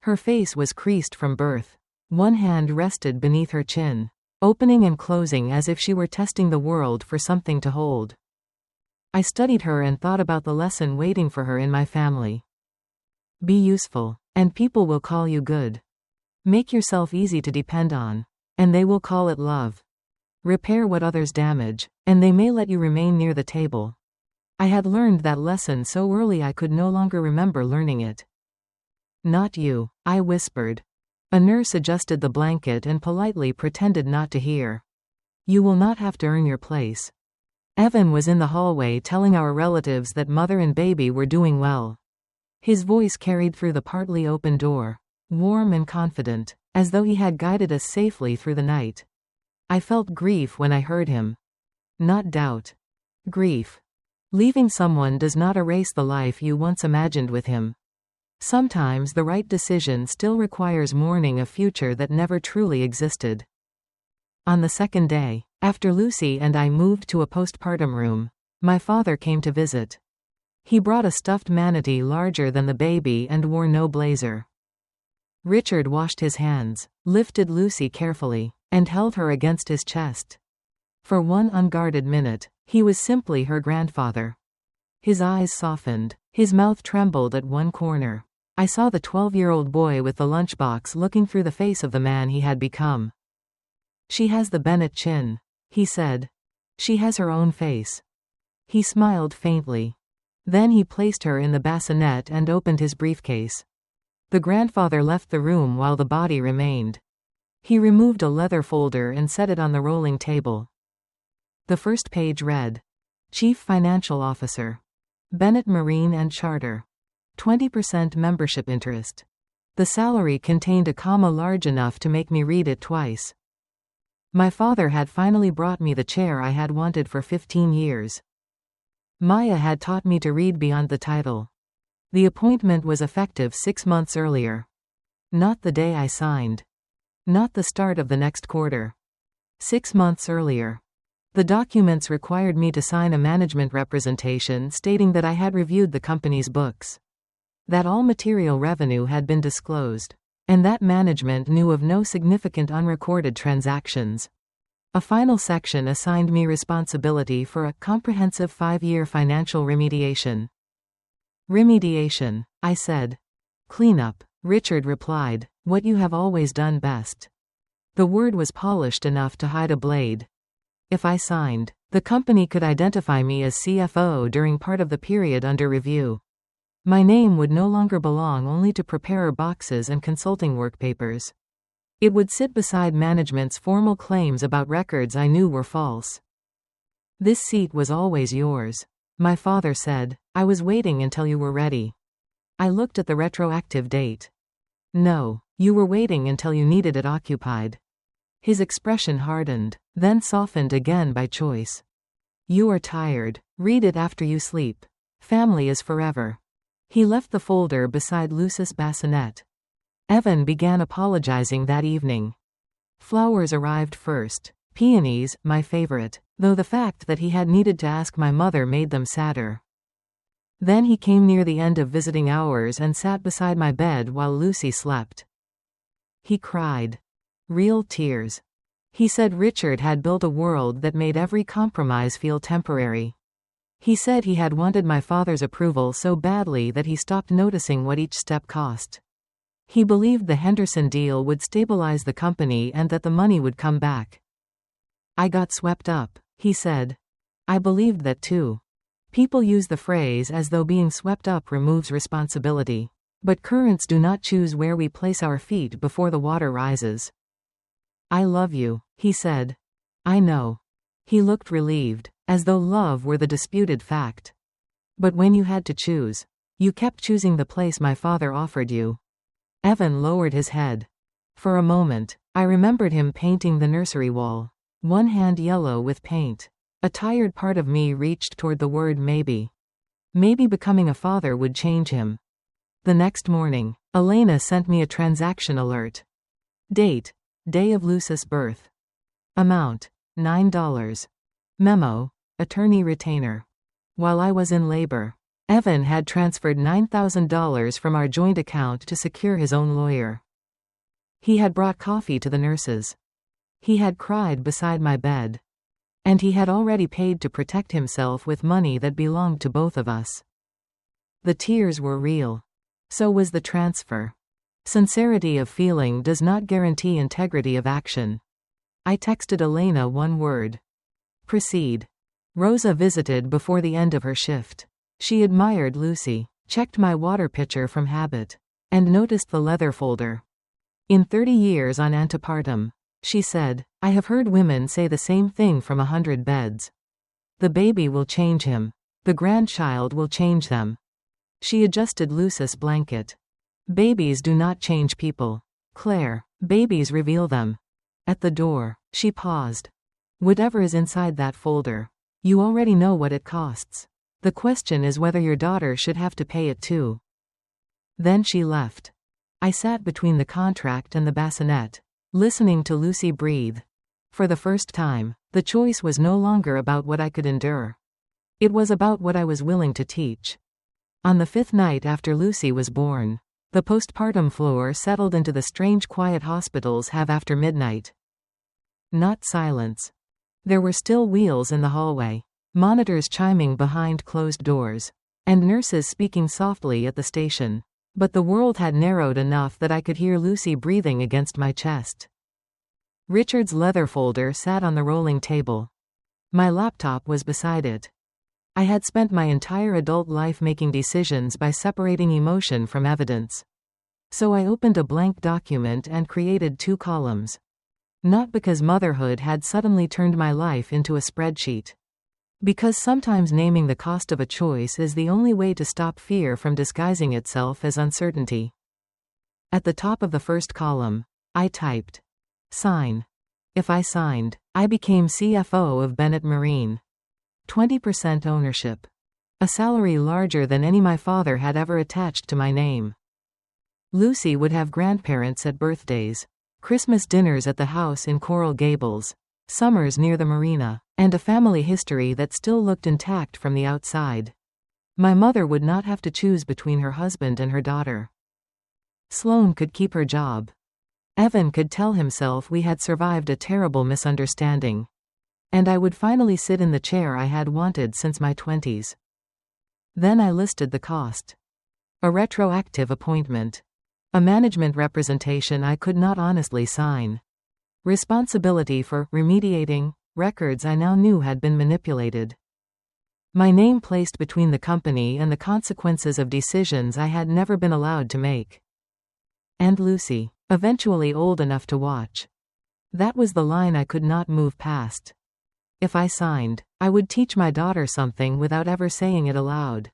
Her face was creased from birth. One hand rested beneath her chin, opening and closing as if she were testing the world for something to hold. I studied her and thought about the lesson waiting for her in my family. Be useful, and people will call you good. Make yourself easy to depend on, and they will call it love. Repair what others damage, and they may let you remain near the table. I had learned that lesson so early I could no longer remember learning it. Not you, I whispered. A nurse adjusted the blanket and politely pretended not to hear. You will not have to earn your place. Evan was in the hallway telling our relatives that mother and baby were doing well. His voice carried through the partly open door, warm and confident, as though he had guided us safely through the night. I felt grief when I heard him. Not doubt. Grief. Leaving someone does not erase the life you once imagined with him. Sometimes the right decision still requires mourning a future that never truly existed. On the second day, after Lucy and I moved to a postpartum room, my father came to visit. He brought a stuffed manatee larger than the baby and wore no blazer. Richard washed his hands, lifted Lucy carefully, and held her against his chest. For one unguarded minute, he was simply her grandfather. His eyes softened, his mouth trembled at one corner. I saw the 12-year-old boy with the lunchbox looking through the face of the man he had become. She has the Bennett chin, he said. She has her own face. He smiled faintly. Then he placed her in the bassinet and opened his briefcase. The grandfather left the room while the body remained. He removed a leather folder and set it on the rolling table. The first page read, Chief Financial Officer, Bennett Marine and Charter. 20% membership interest. The salary contained a comma large enough to make me read it twice. My father had finally brought me the chair I had wanted for 15 years. Maya had taught me to read beyond the title. The appointment was effective 6 months earlier. Not the day I signed. Not the start of the next quarter. 6 months earlier. The documents required me to sign a management representation stating that I had reviewed the company's books, that all material revenue had been disclosed, and that management knew of no significant unrecorded transactions. A final section assigned me responsibility for a comprehensive 5-year financial remediation. Remediation, I said. Cleanup, Richard replied, what you have always done best. The word was polished enough to hide a blade. If I signed, the company could identify me as CFO during part of the period under review. My name would no longer belong only to preparer boxes and consulting work papers. It would sit beside management's formal claims about records I knew were false. This seat was always yours, my father said. I was waiting until you were ready. I looked at the retroactive date. No, you were waiting until you needed it occupied. His expression hardened, then softened again by choice. You are tired. Read it after you sleep. Family is forever. He left the folder beside Lucy's bassinet. Evan began apologizing that evening. Flowers arrived first. Peonies, my favorite, though the fact that he had needed to ask my mother made them sadder. Then he came near the end of visiting hours and sat beside my bed while Lucy slept. He cried. Real tears. He said Richard had built a world that made every compromise feel temporary. He said he had wanted my father's approval so badly that he stopped noticing what each step cost. He believed the Henderson deal would stabilize the company and that the money would come back. I got swept up, he said. I believed that too. People use the phrase as though being swept up removes responsibility. But currents do not choose where we place our feet before the water rises. I love you, he said. I know. He looked relieved, as though love were the disputed fact. But when you had to choose, you kept choosing the place my father offered you. Evan lowered his head. For a moment, I remembered him painting the nursery wall, one hand yellow with paint. A tired part of me reached toward the word maybe. Maybe becoming a father would change him. The next morning, Elena sent me a transaction alert. Date: day of Lucy's birth. Amount: $9. Memo: attorney retainer. While I was in labor, Evan had transferred $9,000 from our joint account to secure his own lawyer. He had brought coffee to the nurses. He had cried beside my bed. And he had already paid to protect himself with money that belonged to both of us. The tears were real. So was the transfer. Sincerity of feeling does not guarantee integrity of action. I texted Elena one word. Proceed. Rosa visited before the end of her shift. She admired Lucy, checked my water pitcher from habit, and noticed the leather folder. In 30 years on antepartum, she said, I have heard women say the same thing from 100 beds. The baby will change him. The grandchild will change them. She adjusted Lucy's blanket. Babies do not change people, Claire. Babies reveal them. At the door, she paused. Whatever is inside that folder, you already know what it costs. The question is whether your daughter should have to pay it too. Then she left. I sat between the contract and the bassinet, listening to Lucy breathe. For the first time, the choice was no longer about what I could endure. It was about what I was willing to teach. On the 5th night after Lucy was born, the postpartum floor settled into the strange quiet hospitals have after midnight. Not silence. There were still wheels in the hallway, monitors chiming behind closed doors, and nurses speaking softly at the station. But the world had narrowed enough that I could hear Lucy breathing against my chest. Richard's leather folder sat on the rolling table. My laptop was beside it. I had spent my entire adult life making decisions by separating emotion from evidence. So I opened a blank document and created 2 columns. Not because motherhood had suddenly turned my life into a spreadsheet. Because sometimes naming the cost of a choice is the only way to stop fear from disguising itself as uncertainty. At the top of the first column, I typed, sign. If I signed, I became CFO of Bennett Marine. 20% ownership. A salary larger than any my father had ever attached to my name. Lucy would have grandparents at birthdays, Christmas dinners at the house in Coral Gables, summers near the marina, and a family history that still looked intact from the outside. My mother would not have to choose between her husband and her daughter. Sloane could keep her job. Evan could tell himself we had survived a terrible misunderstanding. And I would finally sit in the chair I had wanted since my 20s. Then I listed the cost. A retroactive appointment. A management representation I could not honestly sign. Responsibility for remediating records I now knew had been manipulated. My name placed between the company and the consequences of decisions I had never been allowed to make. And Lucy, eventually old enough to watch. That was the line I could not move past. If I signed, I would teach my daughter something without ever saying it aloud.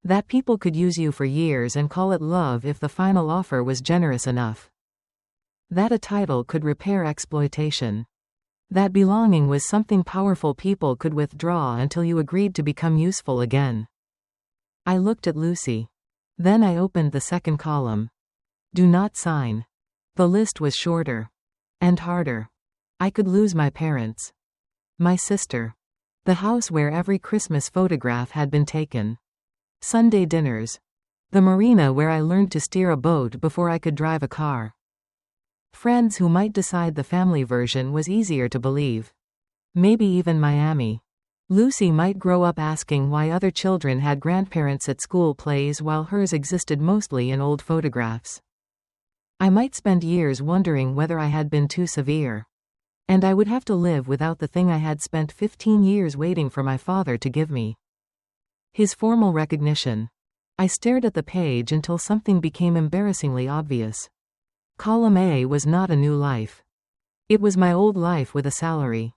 That people could use you for years and call it love if the final offer was generous enough. That a title could repair exploitation. That belonging was something powerful people could withdraw until you agreed to become useful again. I looked at Lucy. Then I opened the second column. Do not sign. The list was shorter. And harder. I could lose my parents. My sister. The house where every Christmas photograph had been taken. Sunday dinners. The marina where I learned to steer a boat before I could drive a car. Friends who might decide the family version was easier to believe. Maybe even Miami. Lucy might grow up asking why other children had grandparents at school plays while hers existed mostly in old photographs. I might spend years wondering whether I had been too severe. And I would have to live without the thing I had spent 15 years waiting for my father to give me. His formal recognition. I stared at the page until something became embarrassingly obvious. Column A was not a new life. It was my old life with a salary.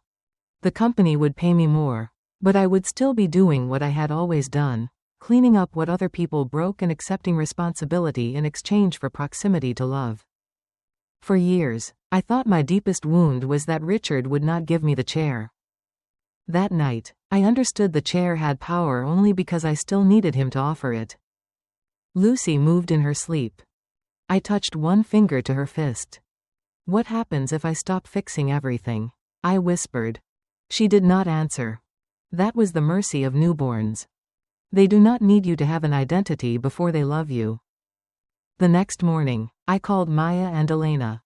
The company would pay me more, but I would still be doing what I had always done, cleaning up what other people broke and accepting responsibility in exchange for proximity to love. For years, I thought my deepest wound was that Richard would not give me the chair. That night, I understood the chair had power only because I still needed him to offer it. Lucy moved in her sleep. I touched one finger to her fist. What happens if I stop fixing everything? I whispered. She did not answer. That was the mercy of newborns. They do not need you to have an identity before they love you. The next morning, I called Maya and Elena.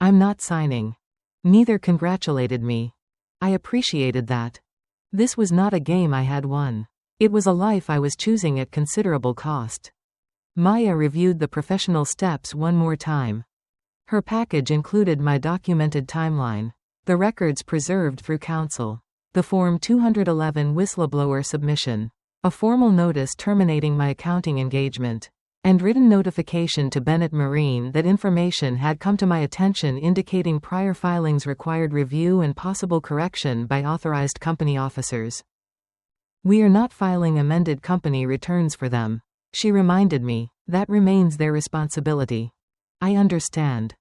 I'm not signing. Neither congratulated me. I appreciated that. This was not a game I had won. It was a life I was choosing at considerable cost. Maya reviewed the professional steps one more time. Her package included my documented timeline, the records preserved through counsel, the Form 211 whistleblower submission, a formal notice terminating my accounting engagement, and written notification to Bennett Marine that information had come to my attention indicating prior filings required review and possible correction by authorized company officers. We are not filing amended company returns for them, she reminded me. That remains their responsibility. I understand.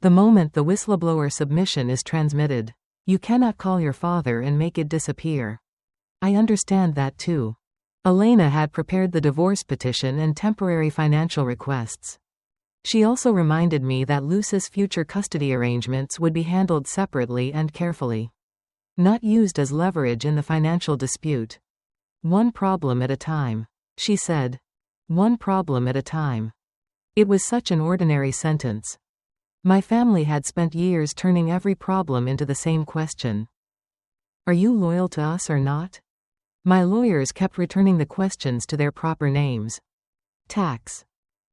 The moment the whistleblower submission is transmitted, you cannot call your father and make it disappear. I understand that too. Elena had prepared the divorce petition and temporary financial requests. She also reminded me that Lucy's future custody arrangements would be handled separately and carefully. Not used as leverage in the financial dispute. One problem at a time, she said. One problem at a time. It was such an ordinary sentence. My family had spent years turning every problem into the same question. Are you loyal to us or not? My lawyers kept returning the questions to their proper names. Tax.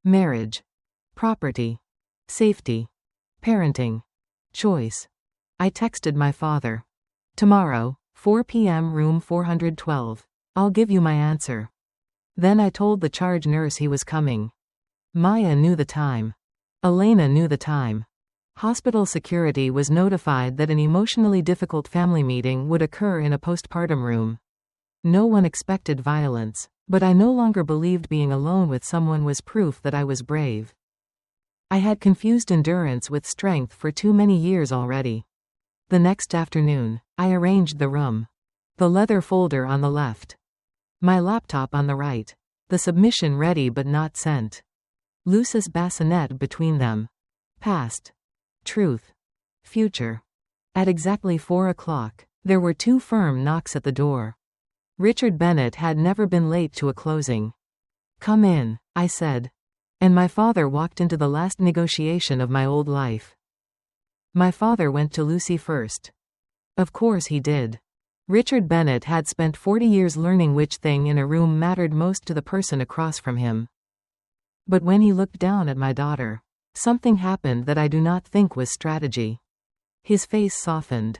Marriage. Property. Safety. Parenting. Choice. I texted my father. Tomorrow, 4 p.m. room 412. I'll give you my answer. Then I told the charge nurse he was coming. Maya knew the time. Elena knew the time. Hospital security was notified that an emotionally difficult family meeting would occur in a postpartum room. No one expected violence, but I no longer believed being alone with someone was proof that I was brave. I had confused endurance with strength for too many years already. The next afternoon, I arranged the room. The leather folder on the left. My laptop on the right. The submission ready but not sent. Lucis bassinet between them. Past. Truth. Future. At exactly 4 o'clock, there were 2 firm knocks at the door. Richard Bennett had never been late to a closing. "Come in," I said. And my father walked into the last negotiation of my old life. My father went to Lucy first. Of course he did. Richard Bennett had spent 40 years learning which thing in a room mattered most to the person across from him. But when he looked down at my daughter, something happened that I do not think was strategy. His face softened.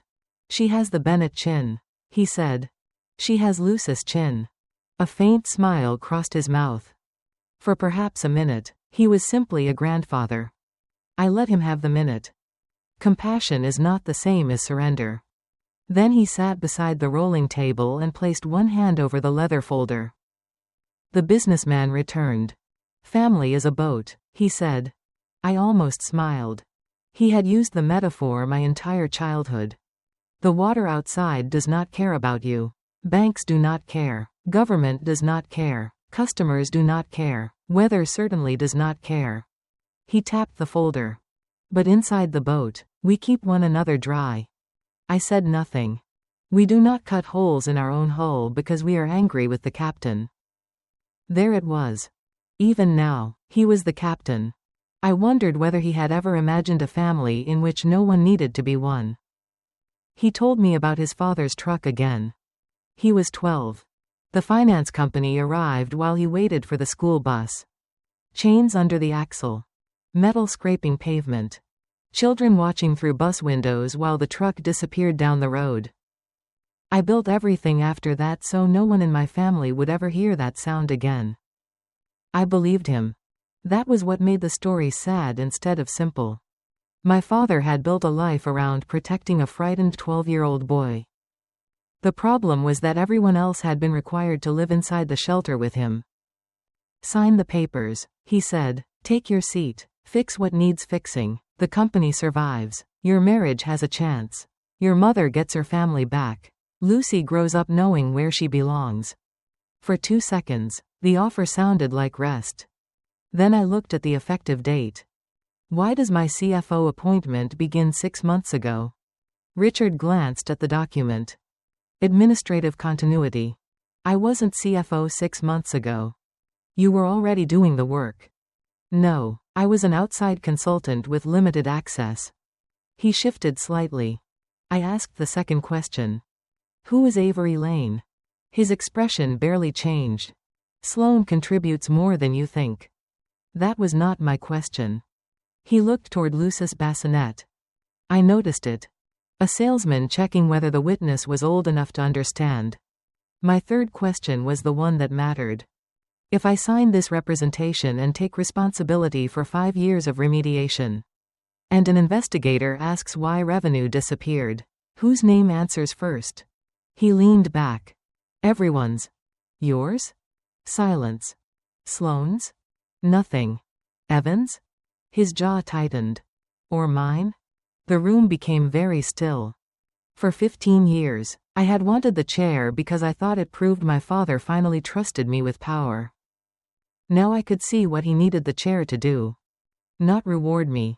"She has the Bennett chin," he said. "She has Lucis' chin." A faint smile crossed his mouth. For perhaps a minute, he was simply a grandfather. I let him have the minute. Compassion is not the same as surrender. Then he sat beside the rolling table and placed one hand over the leather folder. The businessman returned. "Family is a boat," he said. I almost smiled. He had used the metaphor my entire childhood. The water outside does not care about you. Banks do not care. Government does not care. Customers do not care. Weather certainly does not care. He tapped the folder. But inside the boat, we keep one another dry. I said nothing. We do not cut holes in our own hull because we are angry with the captain. There it was. Even now, he was the captain. I wondered whether he had ever imagined a family in which no one needed to be one. He told me about his father's truck again. He was 12. The finance company arrived while he waited for the school bus. Chains under the axle. Metal scraping pavement. Children watching through bus windows while the truck disappeared down the road. I built everything after that so no one in my family would ever hear that sound again. I believed him. That was what made the story sad instead of simple. My father had built a life around protecting a frightened 12-year-old boy. The problem was that everyone else had been required to live inside the shelter with him. "Sign the papers," he said. "Take your seat. Fix what needs fixing. The company survives. Your marriage has a chance. Your mother gets her family back. Lucy grows up knowing where she belongs." For 2 seconds, the offer sounded like rest. Then I looked at the effective date. Why does my CFO appointment begin 6 months ago? Richard glanced at the document. Administrative continuity. I wasn't CFO 6 months ago. You were already doing the work. No, I was an outside consultant with limited access. He shifted slightly. I asked the second question. Who is Avery Lane? His expression barely changed. Sloan contributes more than you think. That was not my question. He looked toward Lucis bassinet. I noticed it. A salesman checking whether the witness was old enough to understand. My third question was the one that mattered. If I sign this representation and take responsibility for 5 years of remediation, and an investigator asks why revenue disappeared, whose name answers first? He leaned back. Everyone's. Yours? Silence. Sloane's? Nothing. Evans? His jaw tightened. Or mine? The room became very still. For 15 years, I had wanted the chair because I thought it proved my father finally trusted me with power. Now I could see what he needed the chair to do. Not reward me.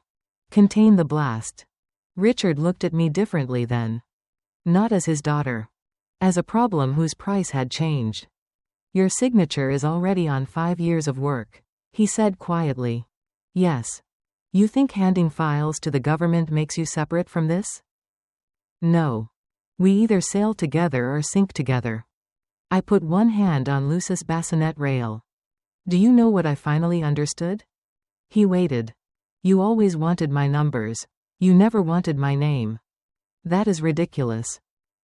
Contain the blast. Richard looked at me differently then. Not as his daughter. As a problem whose price had changed. Your signature is already on 5 years of work, he said quietly. Yes. You think handing files to the government makes you separate from this? No. We either sail together or sink together. I put one hand on Lucis bassinet rail. Do you know what I finally understood? He waited. You always wanted my numbers. You never wanted my name. That is ridiculous.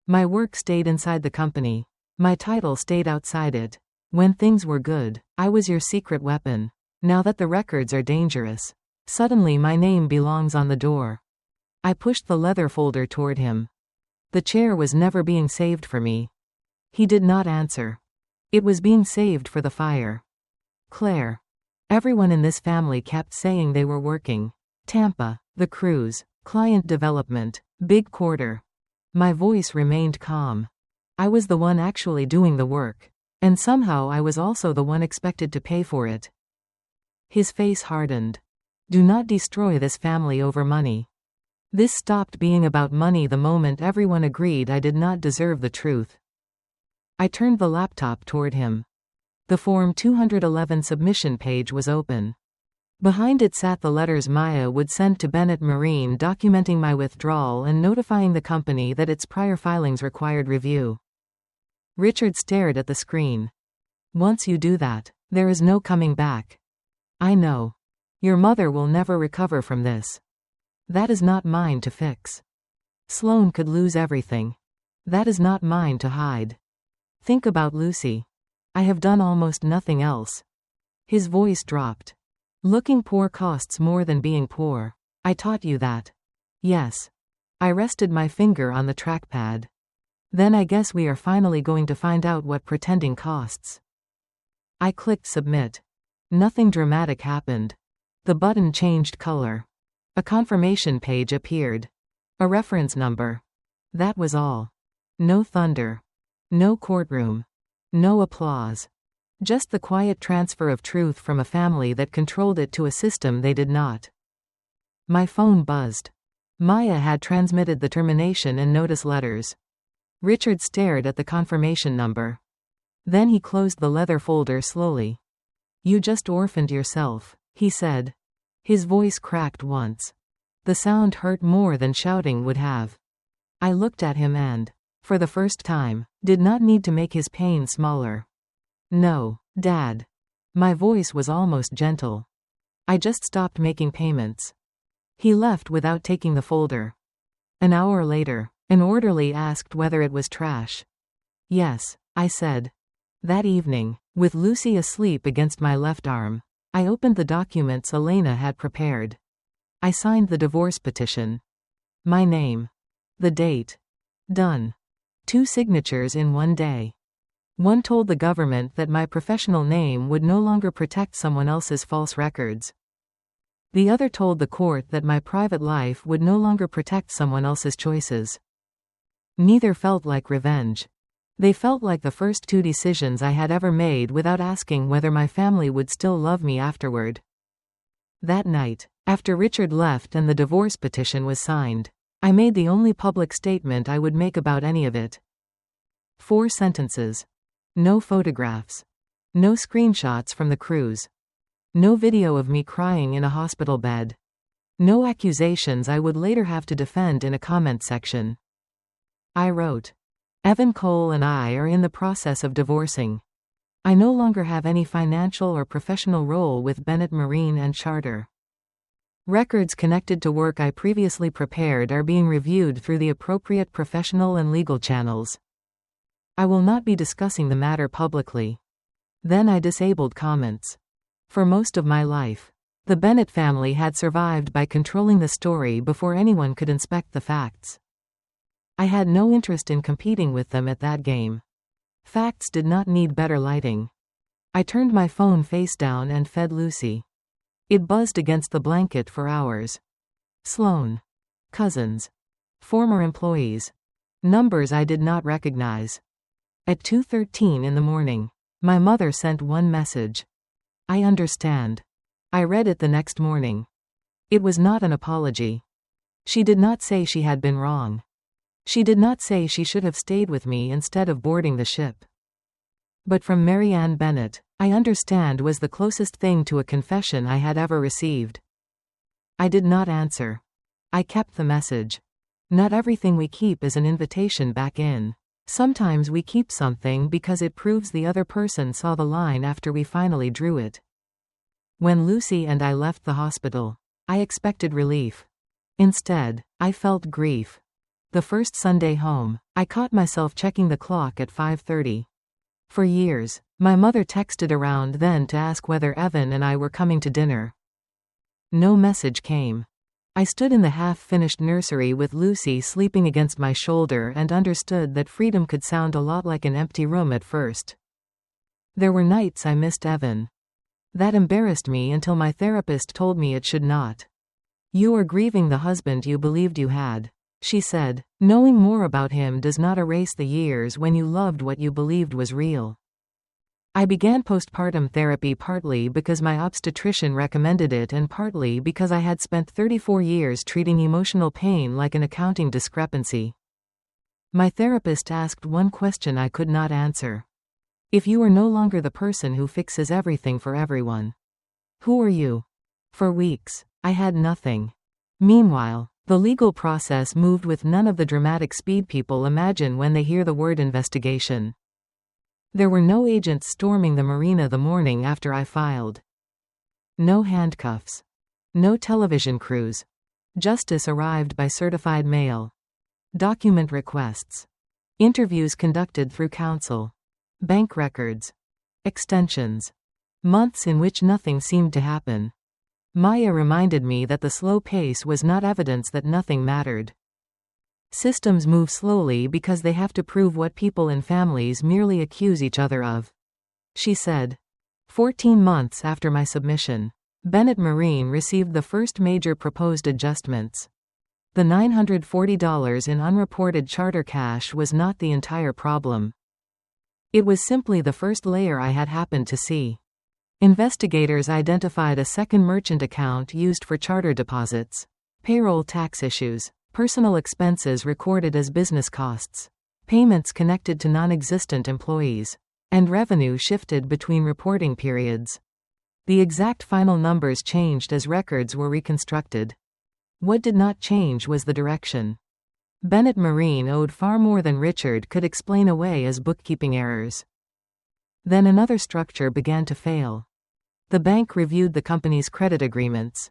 My work stayed inside the company. My title stayed outside it. When things were good, I was your secret weapon. Now that the records are dangerous, suddenly my name belongs on the door. I pushed the leather folder toward him. The chair was never being saved for me. He did not answer. It was being saved for the fire. Claire. Everyone in this family kept saying they were working. Tampa, the cruise, client development, big quarter. My voice remained calm. I was the one actually doing the work. And somehow I was also the one expected to pay for it. His face hardened. Do not destroy this family over money. This stopped being about money the moment everyone agreed I did not deserve the truth. I turned the laptop toward him. The Form 211 submission page was open. Behind it sat the letters Maya would send to Bennett Marine documenting my withdrawal and notifying the company that its prior filings required review. Richard stared at the screen. Once you do that, there is no coming back. I know. Your mother will never recover from this. That is not mine to fix. Sloane could lose everything. That is not mine to hide. Think about Lucy. I have done almost nothing else. His voice dropped. Looking poor costs more than being poor. I taught you that. Yes. I rested my finger on the trackpad. Then I guess we are finally going to find out what pretending costs. I clicked submit. Nothing dramatic happened. The button changed color. A confirmation page appeared. A reference number. That was all. No thunder. No courtroom. No applause. Just the quiet transfer of truth from a family that controlled it to a system they did not. My phone buzzed. Maya had transmitted the termination and notice letters. Richard stared at the confirmation number. Then he closed the leather folder slowly. You just orphaned yourself, he said. His voice cracked once. The sound hurt more than shouting would have. I looked at him and, for the first time, did not need to make his pain smaller. No, Dad. My voice was almost gentle. I just stopped making payments. He left without taking the folder. An hour later, an orderly asked whether it was trash. Yes, I said. That evening, with Lucy asleep against my left arm, I opened the documents Elena had prepared. I signed the divorce petition. My name. The date. Done. 2 signatures in one day. One told the government that my professional name would no longer protect someone else's false records. The other told the court that my private life would no longer protect someone else's choices. Neither felt like revenge. They felt like the first 2 decisions I had ever made without asking whether my family would still love me afterward. That night, after Richard left and the divorce petition was signed, I made the only public statement I would make about any of it. 4 sentences. No photographs. No screenshots from the cruise. No video of me crying in a hospital bed. No accusations I would later have to defend in a comment section. I wrote, Evan Cole and I are in the process of divorcing. I no longer have any financial or professional role with Bennett Marine and Charter. Records connected to work I previously prepared are being reviewed through the appropriate professional and legal channels. I will not be discussing the matter publicly. Then I disabled comments. For most of my life, the Bennett family had survived by controlling the story before anyone could inspect the facts. I had no interest in competing with them at that game. Facts did not need better lighting. I turned my phone face down and fed Lucy. It buzzed against the blanket for hours. Sloane. Cousins. Former employees. Numbers I did not recognize. At 2:13 in the morning, my mother sent one message. I understand. I read it the next morning. It was not an apology. She did not say she had been wrong. She did not say she should have stayed with me instead of boarding the ship. But from Mary Ann Bennett, I understand was the closest thing to a confession I had ever received. I did not answer. I kept the message. Not everything we keep is an invitation back in. Sometimes we keep something because it proves the other person saw the line after we finally drew it. When Lucy and I left the hospital, I expected relief. Instead, I felt grief. The first Sunday home, I caught myself checking the clock at 5:30. For years, my mother texted around then to ask whether Evan and I were coming to dinner. No message came. I stood in the half-finished nursery with Lucy sleeping against my shoulder and understood that freedom could sound a lot like an empty room at first. There were nights I missed Evan. That embarrassed me until my therapist told me it should not. You are grieving the husband you believed you had, she said. Knowing more about him does not erase the years when you loved what you believed was real. I began postpartum therapy partly because my obstetrician recommended it and partly because I had spent 34 years treating emotional pain like an accounting discrepancy. My therapist asked one question I could not answer. If you are no longer the person who fixes everything for everyone, who are you? For weeks, I had nothing. Meanwhile, the legal process moved with none of the dramatic speed people imagine when they hear the word investigation. There were no agents storming the marina the morning after I filed. No handcuffs. No television crews. Justice arrived by certified mail. Document requests. Interviews conducted through counsel. Bank records. Extensions. Months in which nothing seemed to happen. Maya reminded me that the slow pace was not evidence that nothing mattered. Systems move slowly because they have to prove what people in families merely accuse each other of. She said. 14 months after my submission, Bennett Marine received the first major proposed adjustments. The $940 in unreported charter cash was not the entire problem. It was simply the first layer I had happened to see. Investigators identified a second merchant account used for charter deposits, payroll tax issues, personal expenses recorded as business costs, payments connected to non-existent employees, and revenue shifted between reporting periods. The exact final numbers changed as records were reconstructed. What did not change was the direction. Bennett Marine owed far more than Richard could explain away as bookkeeping errors. Then another structure began to fail. The bank reviewed the company's credit agreements.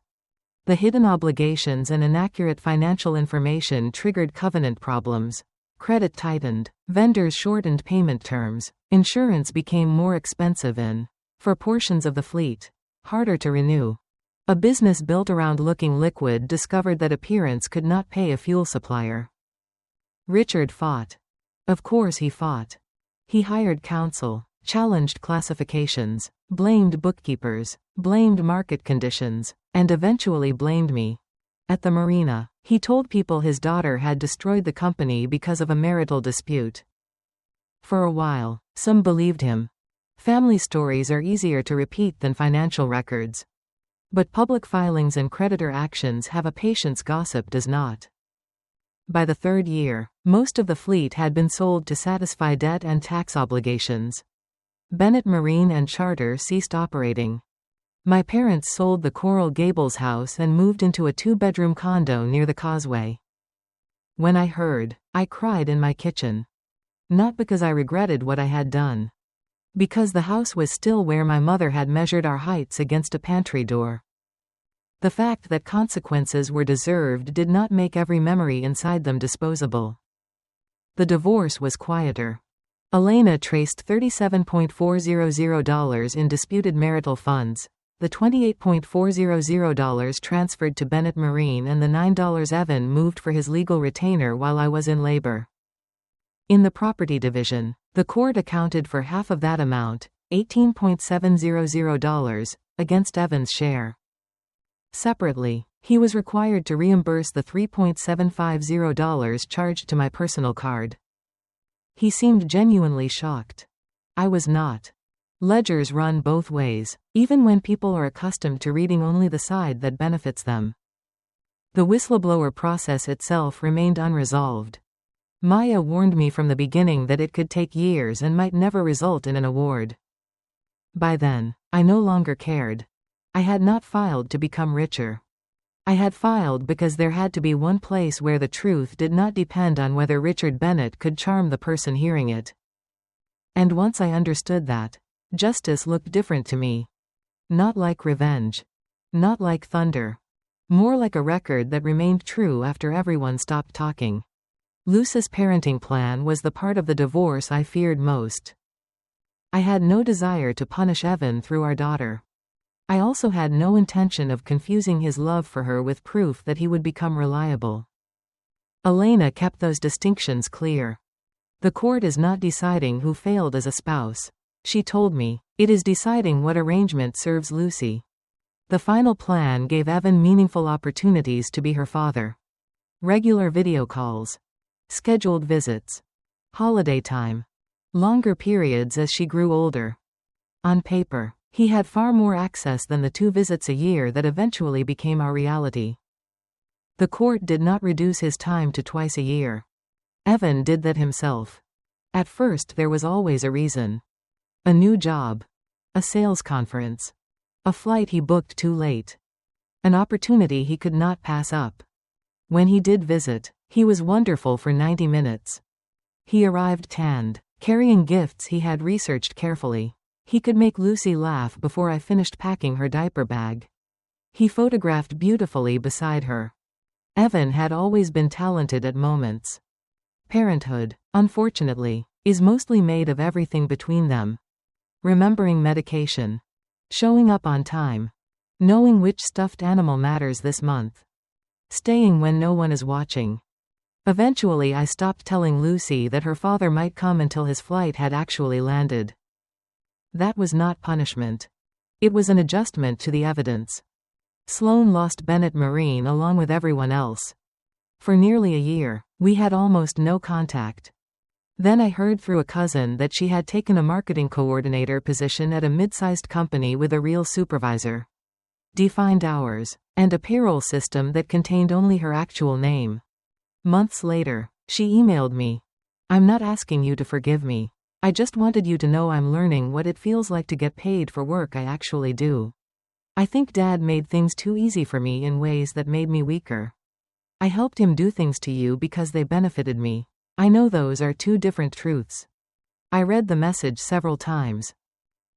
The hidden obligations and inaccurate financial information triggered covenant problems. Credit tightened. Vendors shortened payment terms. Insurance became more expensive and, for portions of the fleet, harder to renew. A business built around looking liquid discovered that appearance could not pay a fuel supplier. Richard fought. Of course he fought. He hired counsel, challenged classifications, blamed bookkeepers, blamed market conditions, and eventually blamed me. At the marina, he told people his daughter had destroyed the company because of a marital dispute. For a while, some believed him. Family stories are easier to repeat than financial records. But public filings and creditor actions have a patience gossip does not. By the third year, most of the fleet had been sold to satisfy debt and tax obligations. Bennett Marine and Charter ceased operating. My parents sold the Coral Gables house and moved into a 2-bedroom condo near the causeway. When I heard, I cried in my kitchen. Not because I regretted what I had done. Because the house was still where my mother had measured our heights against a pantry door. The fact that consequences were deserved did not make every memory inside them disposable. The divorce was quieter. Elena traced $37.400 in disputed marital funds, the $28.400 transferred to Bennett Marine, and the $9 Evan moved for his legal retainer while I was in labor. In the property division, the court accounted for half of that amount, $18.700, against Evan's share. Separately, he was required to reimburse the $3.750 charged to my personal card. He seemed genuinely shocked. I was not. Ledgers run both ways, even when people are accustomed to reading only the side that benefits them. The whistleblower process itself remained unresolved. Maya warned me from the beginning that it could take years and might never result in an award. By then, I no longer cared. I had not filed to become richer. I had filed because there had to be one place where the truth did not depend on whether Richard Bennett could charm the person hearing it. And once I understood that, justice looked different to me. Not like revenge. Not like thunder. More like a record that remained true after everyone stopped talking. Luce's parenting plan was the part of the divorce I feared most. I had no desire to punish Evan through our daughter. I also had no intention of confusing his love for her with proof that he would become reliable. Elena kept those distinctions clear. The court is not deciding who failed as a spouse. She told me, it is deciding what arrangement serves Lucy. The final plan gave Evan meaningful opportunities to be her father. Regular video calls. Scheduled visits. Holiday time. Longer periods as she grew older. On paper, he had far more access than the 2 visits a year that eventually became our reality. The court did not reduce his time to twice a year. Evan did that himself. At first there was always a reason. A new job. A sales conference. A flight he booked too late. An opportunity he could not pass up. When he did visit, he was wonderful for 90 minutes. He arrived tanned, carrying gifts he had researched carefully. He could make Lucy laugh before I finished packing her diaper bag. He photographed beautifully beside her. Evan had always been talented at moments. Parenthood, unfortunately, is mostly made of everything between them. Remembering medication. Showing up on time. Knowing which stuffed animal matters this month. Staying when no one is watching. Eventually I stopped telling Lucy that her father might come until his flight had actually landed. That was not punishment. It was an adjustment to the evidence. Sloan lost Bennett Marine along with everyone else. For nearly a year, we had almost no contact. Then I heard through a cousin that she had taken a marketing coordinator position at a mid-sized company with a real supervisor. Defined hours, and a payroll system that contained only her actual name. Months later, she emailed me. "I'm not asking you to forgive me. I just wanted you to know I'm learning what it feels like to get paid for work I actually do. I think Dad made things too easy for me in ways that made me weaker. I helped him do things to you because they benefited me. I know those are 2 different truths." I read the message several times.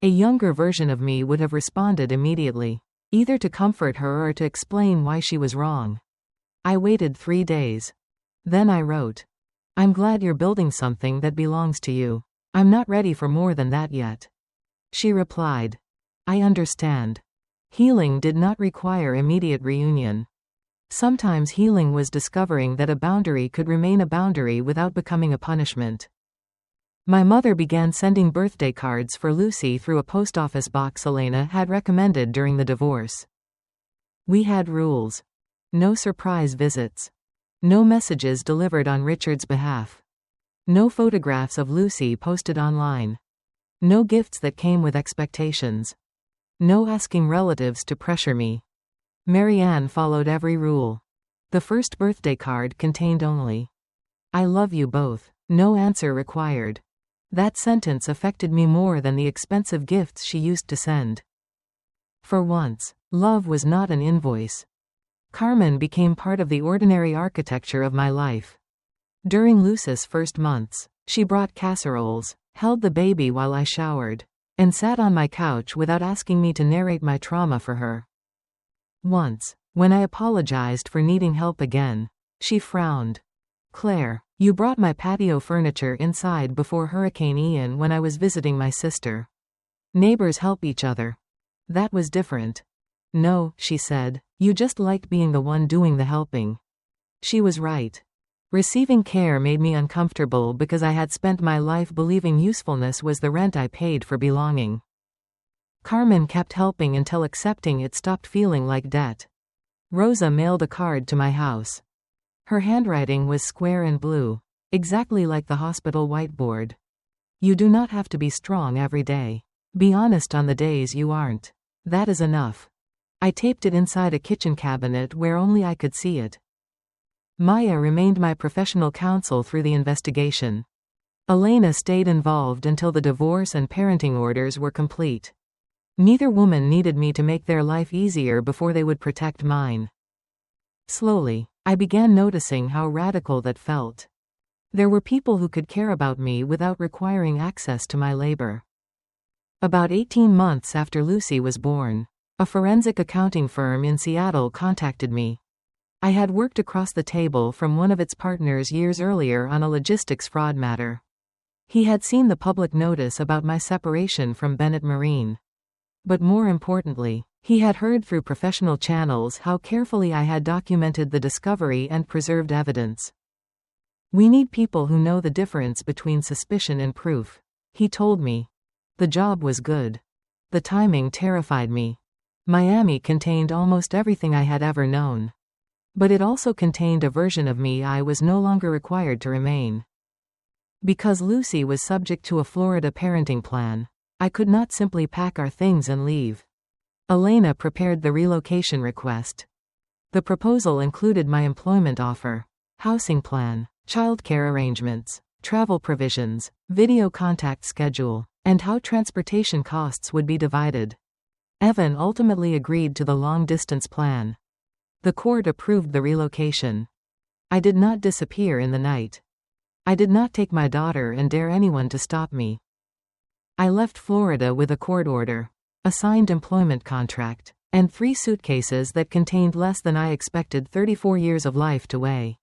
A younger version of me would have responded immediately, either to comfort her or to explain why she was wrong. I waited 3 days. Then I wrote, "I'm glad you're building something that belongs to you. I'm not ready for more than that yet." She replied, "I understand." Healing did not require immediate reunion. Sometimes healing was discovering that a boundary could remain a boundary without becoming a punishment. My mother began sending birthday cards for Lucy through a post office box Elena had recommended during the divorce. We had rules. No surprise visits. No messages delivered on Richard's behalf. No photographs of Lucy posted online. No gifts that came with expectations. No asking relatives to pressure me. Marianne followed every rule. The first birthday card contained only, "I love you both. No answer required." That sentence affected me more than the expensive gifts she used to send. For once, love was not an invoice. Carmen became part of the ordinary architecture of my life. During Lucy's first months, she brought casseroles, held the baby while I showered, and sat on my couch without asking me to narrate my trauma for her. Once, when I apologized for needing help again, she frowned. "Claire, you brought my patio furniture inside before Hurricane Ian when I was visiting my sister. Neighbors help each other. That was different." "No," she said, "you just liked being the one doing the helping." She was right. Receiving care made me uncomfortable because I had spent my life believing usefulness was the rent I paid for belonging. Carmen kept helping until accepting it stopped feeling like debt. Rosa mailed a card to my house. Her handwriting was square and blue, exactly like the hospital whiteboard. "You do not have to be strong every day. Be honest on the days you aren't. That is enough." I taped it inside a kitchen cabinet where only I could see it. Maya remained my professional counsel through the investigation. Elena stayed involved until the divorce and parenting orders were complete. Neither woman needed me to make their life easier before they would protect mine. Slowly, I began noticing how radical that felt. There were people who could care about me without requiring access to my labor. About 18 months after Lucy was born, a forensic accounting firm in Seattle contacted me. I had worked across the table from one of its partners years earlier on a logistics fraud matter. He had seen the public notice about my separation from Bennett Marine. But more importantly, he had heard through professional channels how carefully I had documented the discovery and preserved evidence. "We need people who know the difference between suspicion and proof," he told me. The job was good. The timing terrified me. Miami contained almost everything I had ever known. But it also contained a version of me I was no longer required to remain. Because Lucy was subject to a Florida parenting plan, I could not simply pack our things and leave. Elena prepared the relocation request. The proposal included my employment offer, housing plan, childcare arrangements, travel provisions, video contact schedule, and how transportation costs would be divided. Evan ultimately agreed to the long-distance plan. The court approved the relocation. I did not disappear in the night. I did not take my daughter and dare anyone to stop me. I left Florida with a court order, a signed employment contract, and 3 suitcases that contained less than I expected 34 years of life to weigh.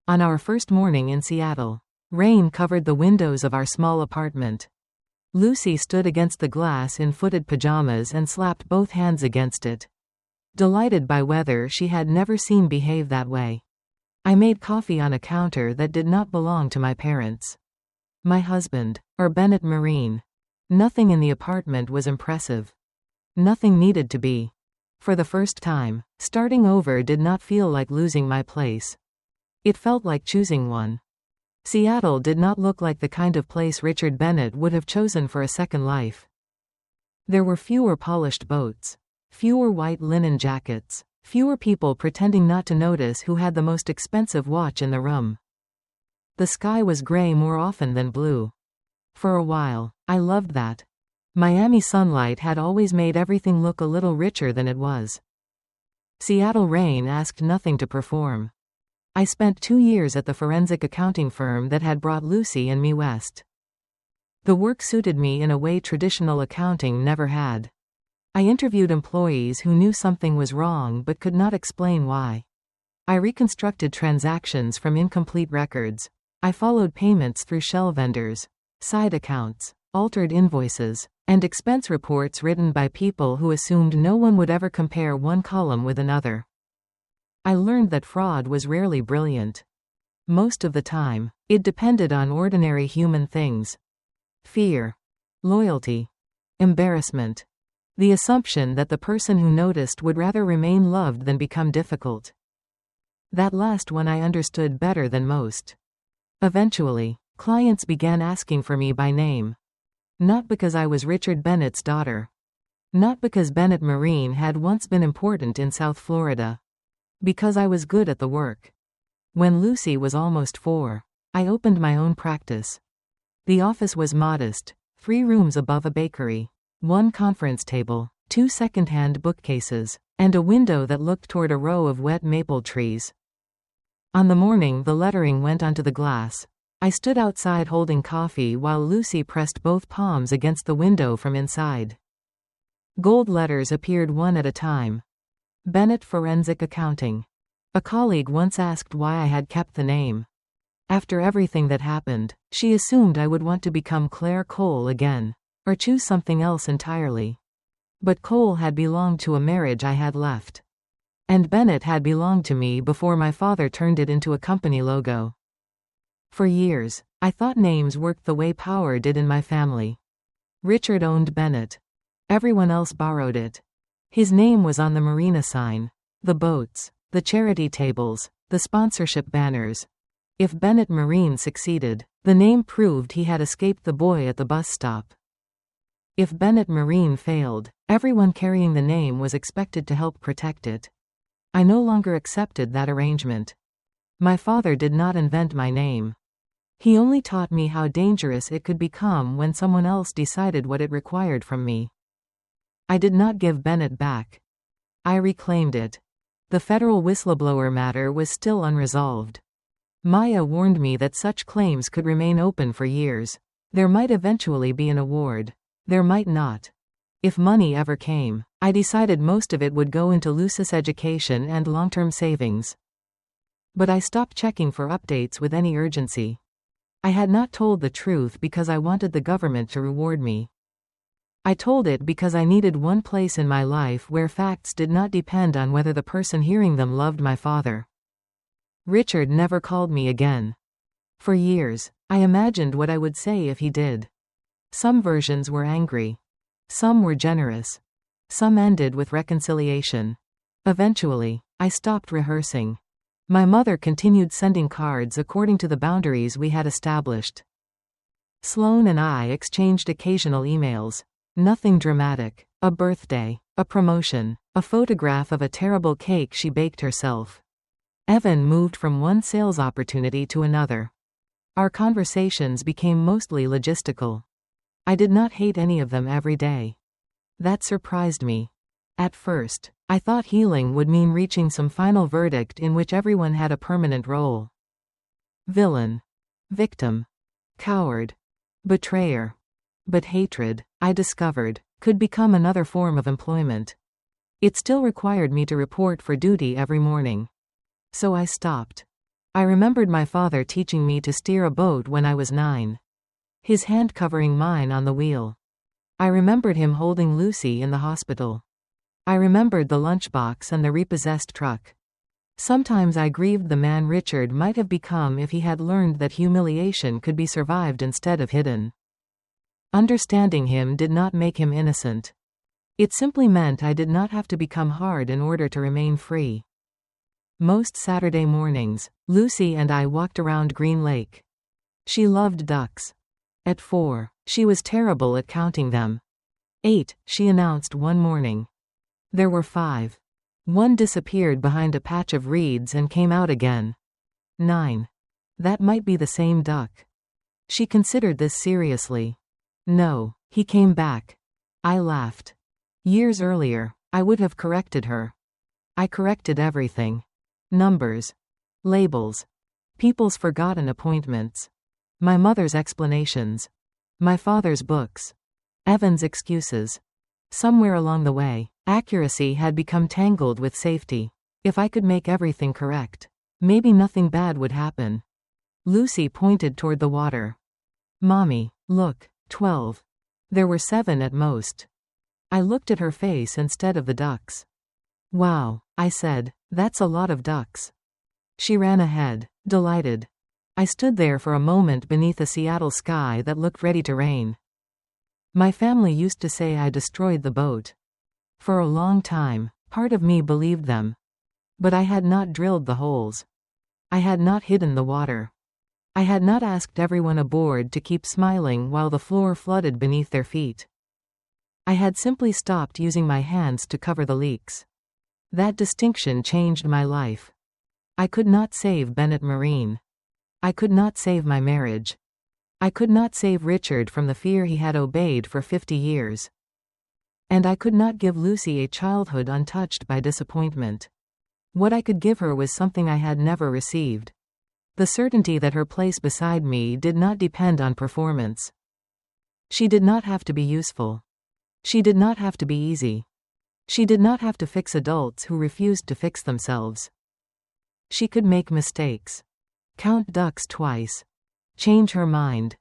On our first morning in Seattle, rain covered the windows of our small apartment. Lucy stood against the glass in footed pajamas and slapped both hands against it. Delighted by weather she had never seen behave that way. I made coffee on a counter that did not belong to my parents. My husband, or Bennett Marine. Nothing in the apartment was impressive. Nothing needed to be. For the first time, starting over did not feel like losing my place. It felt like choosing one. Seattle did not look like the kind of place Richard Bennett would have chosen for a second life. There were fewer polished boats, fewer white linen jackets, fewer people pretending not to notice who had the most expensive watch in the room. The sky was gray more often than blue. For a while, I loved that. Miami sunlight had always made everything look a little richer than it was. Seattle rain asked nothing to perform. I spent 2 years at the forensic accounting firm that had brought Lucy and me west. The work suited me in a way traditional accounting never had. I interviewed employees who knew something was wrong but could not explain why. I reconstructed transactions from incomplete records. I followed payments through shell vendors, side accounts, altered invoices, and expense reports written by people who assumed no one would ever compare one column with another. I learned that fraud was rarely brilliant. Most of the time, it depended on ordinary human things. Fear, loyalty, embarrassment. The assumption that the person who noticed would rather remain loved than become difficult. That last one I understood better than most. Eventually, clients began asking for me by name. Not because I was Richard Bennett's daughter. Not because Bennett Marine had once been important in South Florida. Because I was good at the work. When Lucy was almost 4, I opened my own practice. The office was modest, 3 rooms above a bakery, 1 conference table, 2 second-hand bookcases, and a window that looked toward a row of wet maple trees. On the morning the lettering went onto the glass, I stood outside holding coffee while Lucy pressed both palms against the window from inside. Gold letters appeared one at a time. Bennett Forensic Accounting. A colleague once asked why I had kept the name. After everything that happened, she assumed I would want to become Claire Cole again, or choose something else entirely. But Cole had belonged to a marriage I had left. And Bennett had belonged to me before my father turned it into a company logo. For years, I thought names worked the way power did in my family. Richard owned Bennett. Everyone else borrowed it. His name was on the marina sign, the boats, the charity tables, the sponsorship banners. If Bennett Marine succeeded, the name proved he had escaped the boy at the bus stop. If Bennett Marine failed, everyone carrying the name was expected to help protect it. I no longer accepted that arrangement. My father did not invent my name. He only taught me how dangerous it could become when someone else decided what it required from me. I did not give Bennett back. I reclaimed it. The federal whistleblower matter was still unresolved. Maya warned me that such claims could remain open for years. There might eventually be an award. There might not. If money ever came, I decided most of it would go into Lucy's education and long-term savings. But I stopped checking for updates with any urgency. I had not told the truth because I wanted the government to reward me. I told it because I needed one place in my life where facts did not depend on whether the person hearing them loved my father. Richard never called me again. For years, I imagined what I would say if he did. Some versions were angry. Some were generous. Some ended with reconciliation. Eventually, I stopped rehearsing. My mother continued sending cards according to the boundaries we had established. Sloan and I exchanged occasional emails. Nothing dramatic. A birthday. A promotion. A photograph of a terrible cake she baked herself. Evan moved from one sales opportunity to another. Our conversations became mostly logistical. I did not hate any of them every day. That surprised me. At first, I thought healing would mean reaching some final verdict in which everyone had a permanent role. Villain. Victim. Coward. Betrayer. But hatred, I discovered, could become another form of employment. It still required me to report for duty every morning. So I stopped. I remembered my father teaching me to steer a boat when I was 9. His hand covering mine on the wheel. I remembered him holding Lucy in the hospital. I remembered the lunchbox and the repossessed truck. Sometimes I grieved the man Richard might have become if he had learned that humiliation could be survived instead of hidden. Understanding him did not make him innocent. It simply meant I did not have to become hard in order to remain free. Most Saturday mornings, Lucy and I walked around Green Lake. She loved ducks. At 4, she was terrible at counting them. 8, she announced one morning. There were 5. One disappeared behind a patch of reeds and came out again. 9. That might be the same duck. She considered this seriously. No, he came back. I laughed. Years earlier, I would have corrected her. I corrected everything. Numbers. Labels. People's forgotten appointments. My mother's explanations. My father's books. Evan's excuses. Somewhere along the way, accuracy had become tangled with safety. If I could make everything correct, maybe nothing bad would happen. Lucy pointed toward the water. Mommy, look, 12. There were 7 at most. I looked at her face instead of the ducks. Wow, I said, that's a lot of ducks. She ran ahead, delighted. I stood there for a moment beneath a Seattle sky that looked ready to rain. My family used to say I destroyed the boat. For a long time, part of me believed them. But I had not drilled the holes. I had not hidden the water. I had not asked everyone aboard to keep smiling while the floor flooded beneath their feet. I had simply stopped using my hands to cover the leaks. That distinction changed my life. I could not save Bennett Marine. I could not save my marriage. I could not save Richard from the fear he had obeyed for 50 years. And I could not give Lucy a childhood untouched by disappointment. What I could give her was something I had never received. The certainty that her place beside me did not depend on performance. She did not have to be useful. She did not have to be easy. She did not have to fix adults who refused to fix themselves. She could make mistakes. Count ducks twice. Change her mind.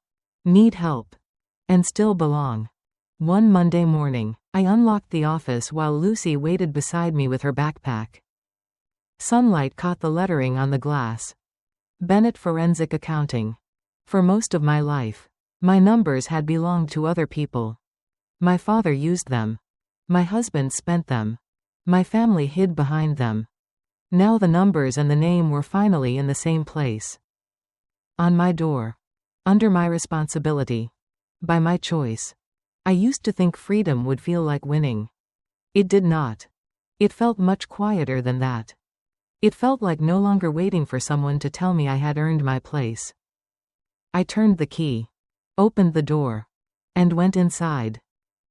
Need help. And still belong. One Monday morning, I unlocked the office while Lucy waited beside me with her backpack. Sunlight caught the lettering on the glass. Bennett Forensic Accounting. For most of my life, my numbers had belonged to other people. My father used them. My husband spent them. My family hid behind them. Now the numbers and the name were finally in the same place. On my door. Under my responsibility. By my choice. I used to think freedom would feel like winning. It did not. It felt much quieter than that. It felt like no longer waiting for someone to tell me I had earned my place. I turned the key. Opened the door. And went inside.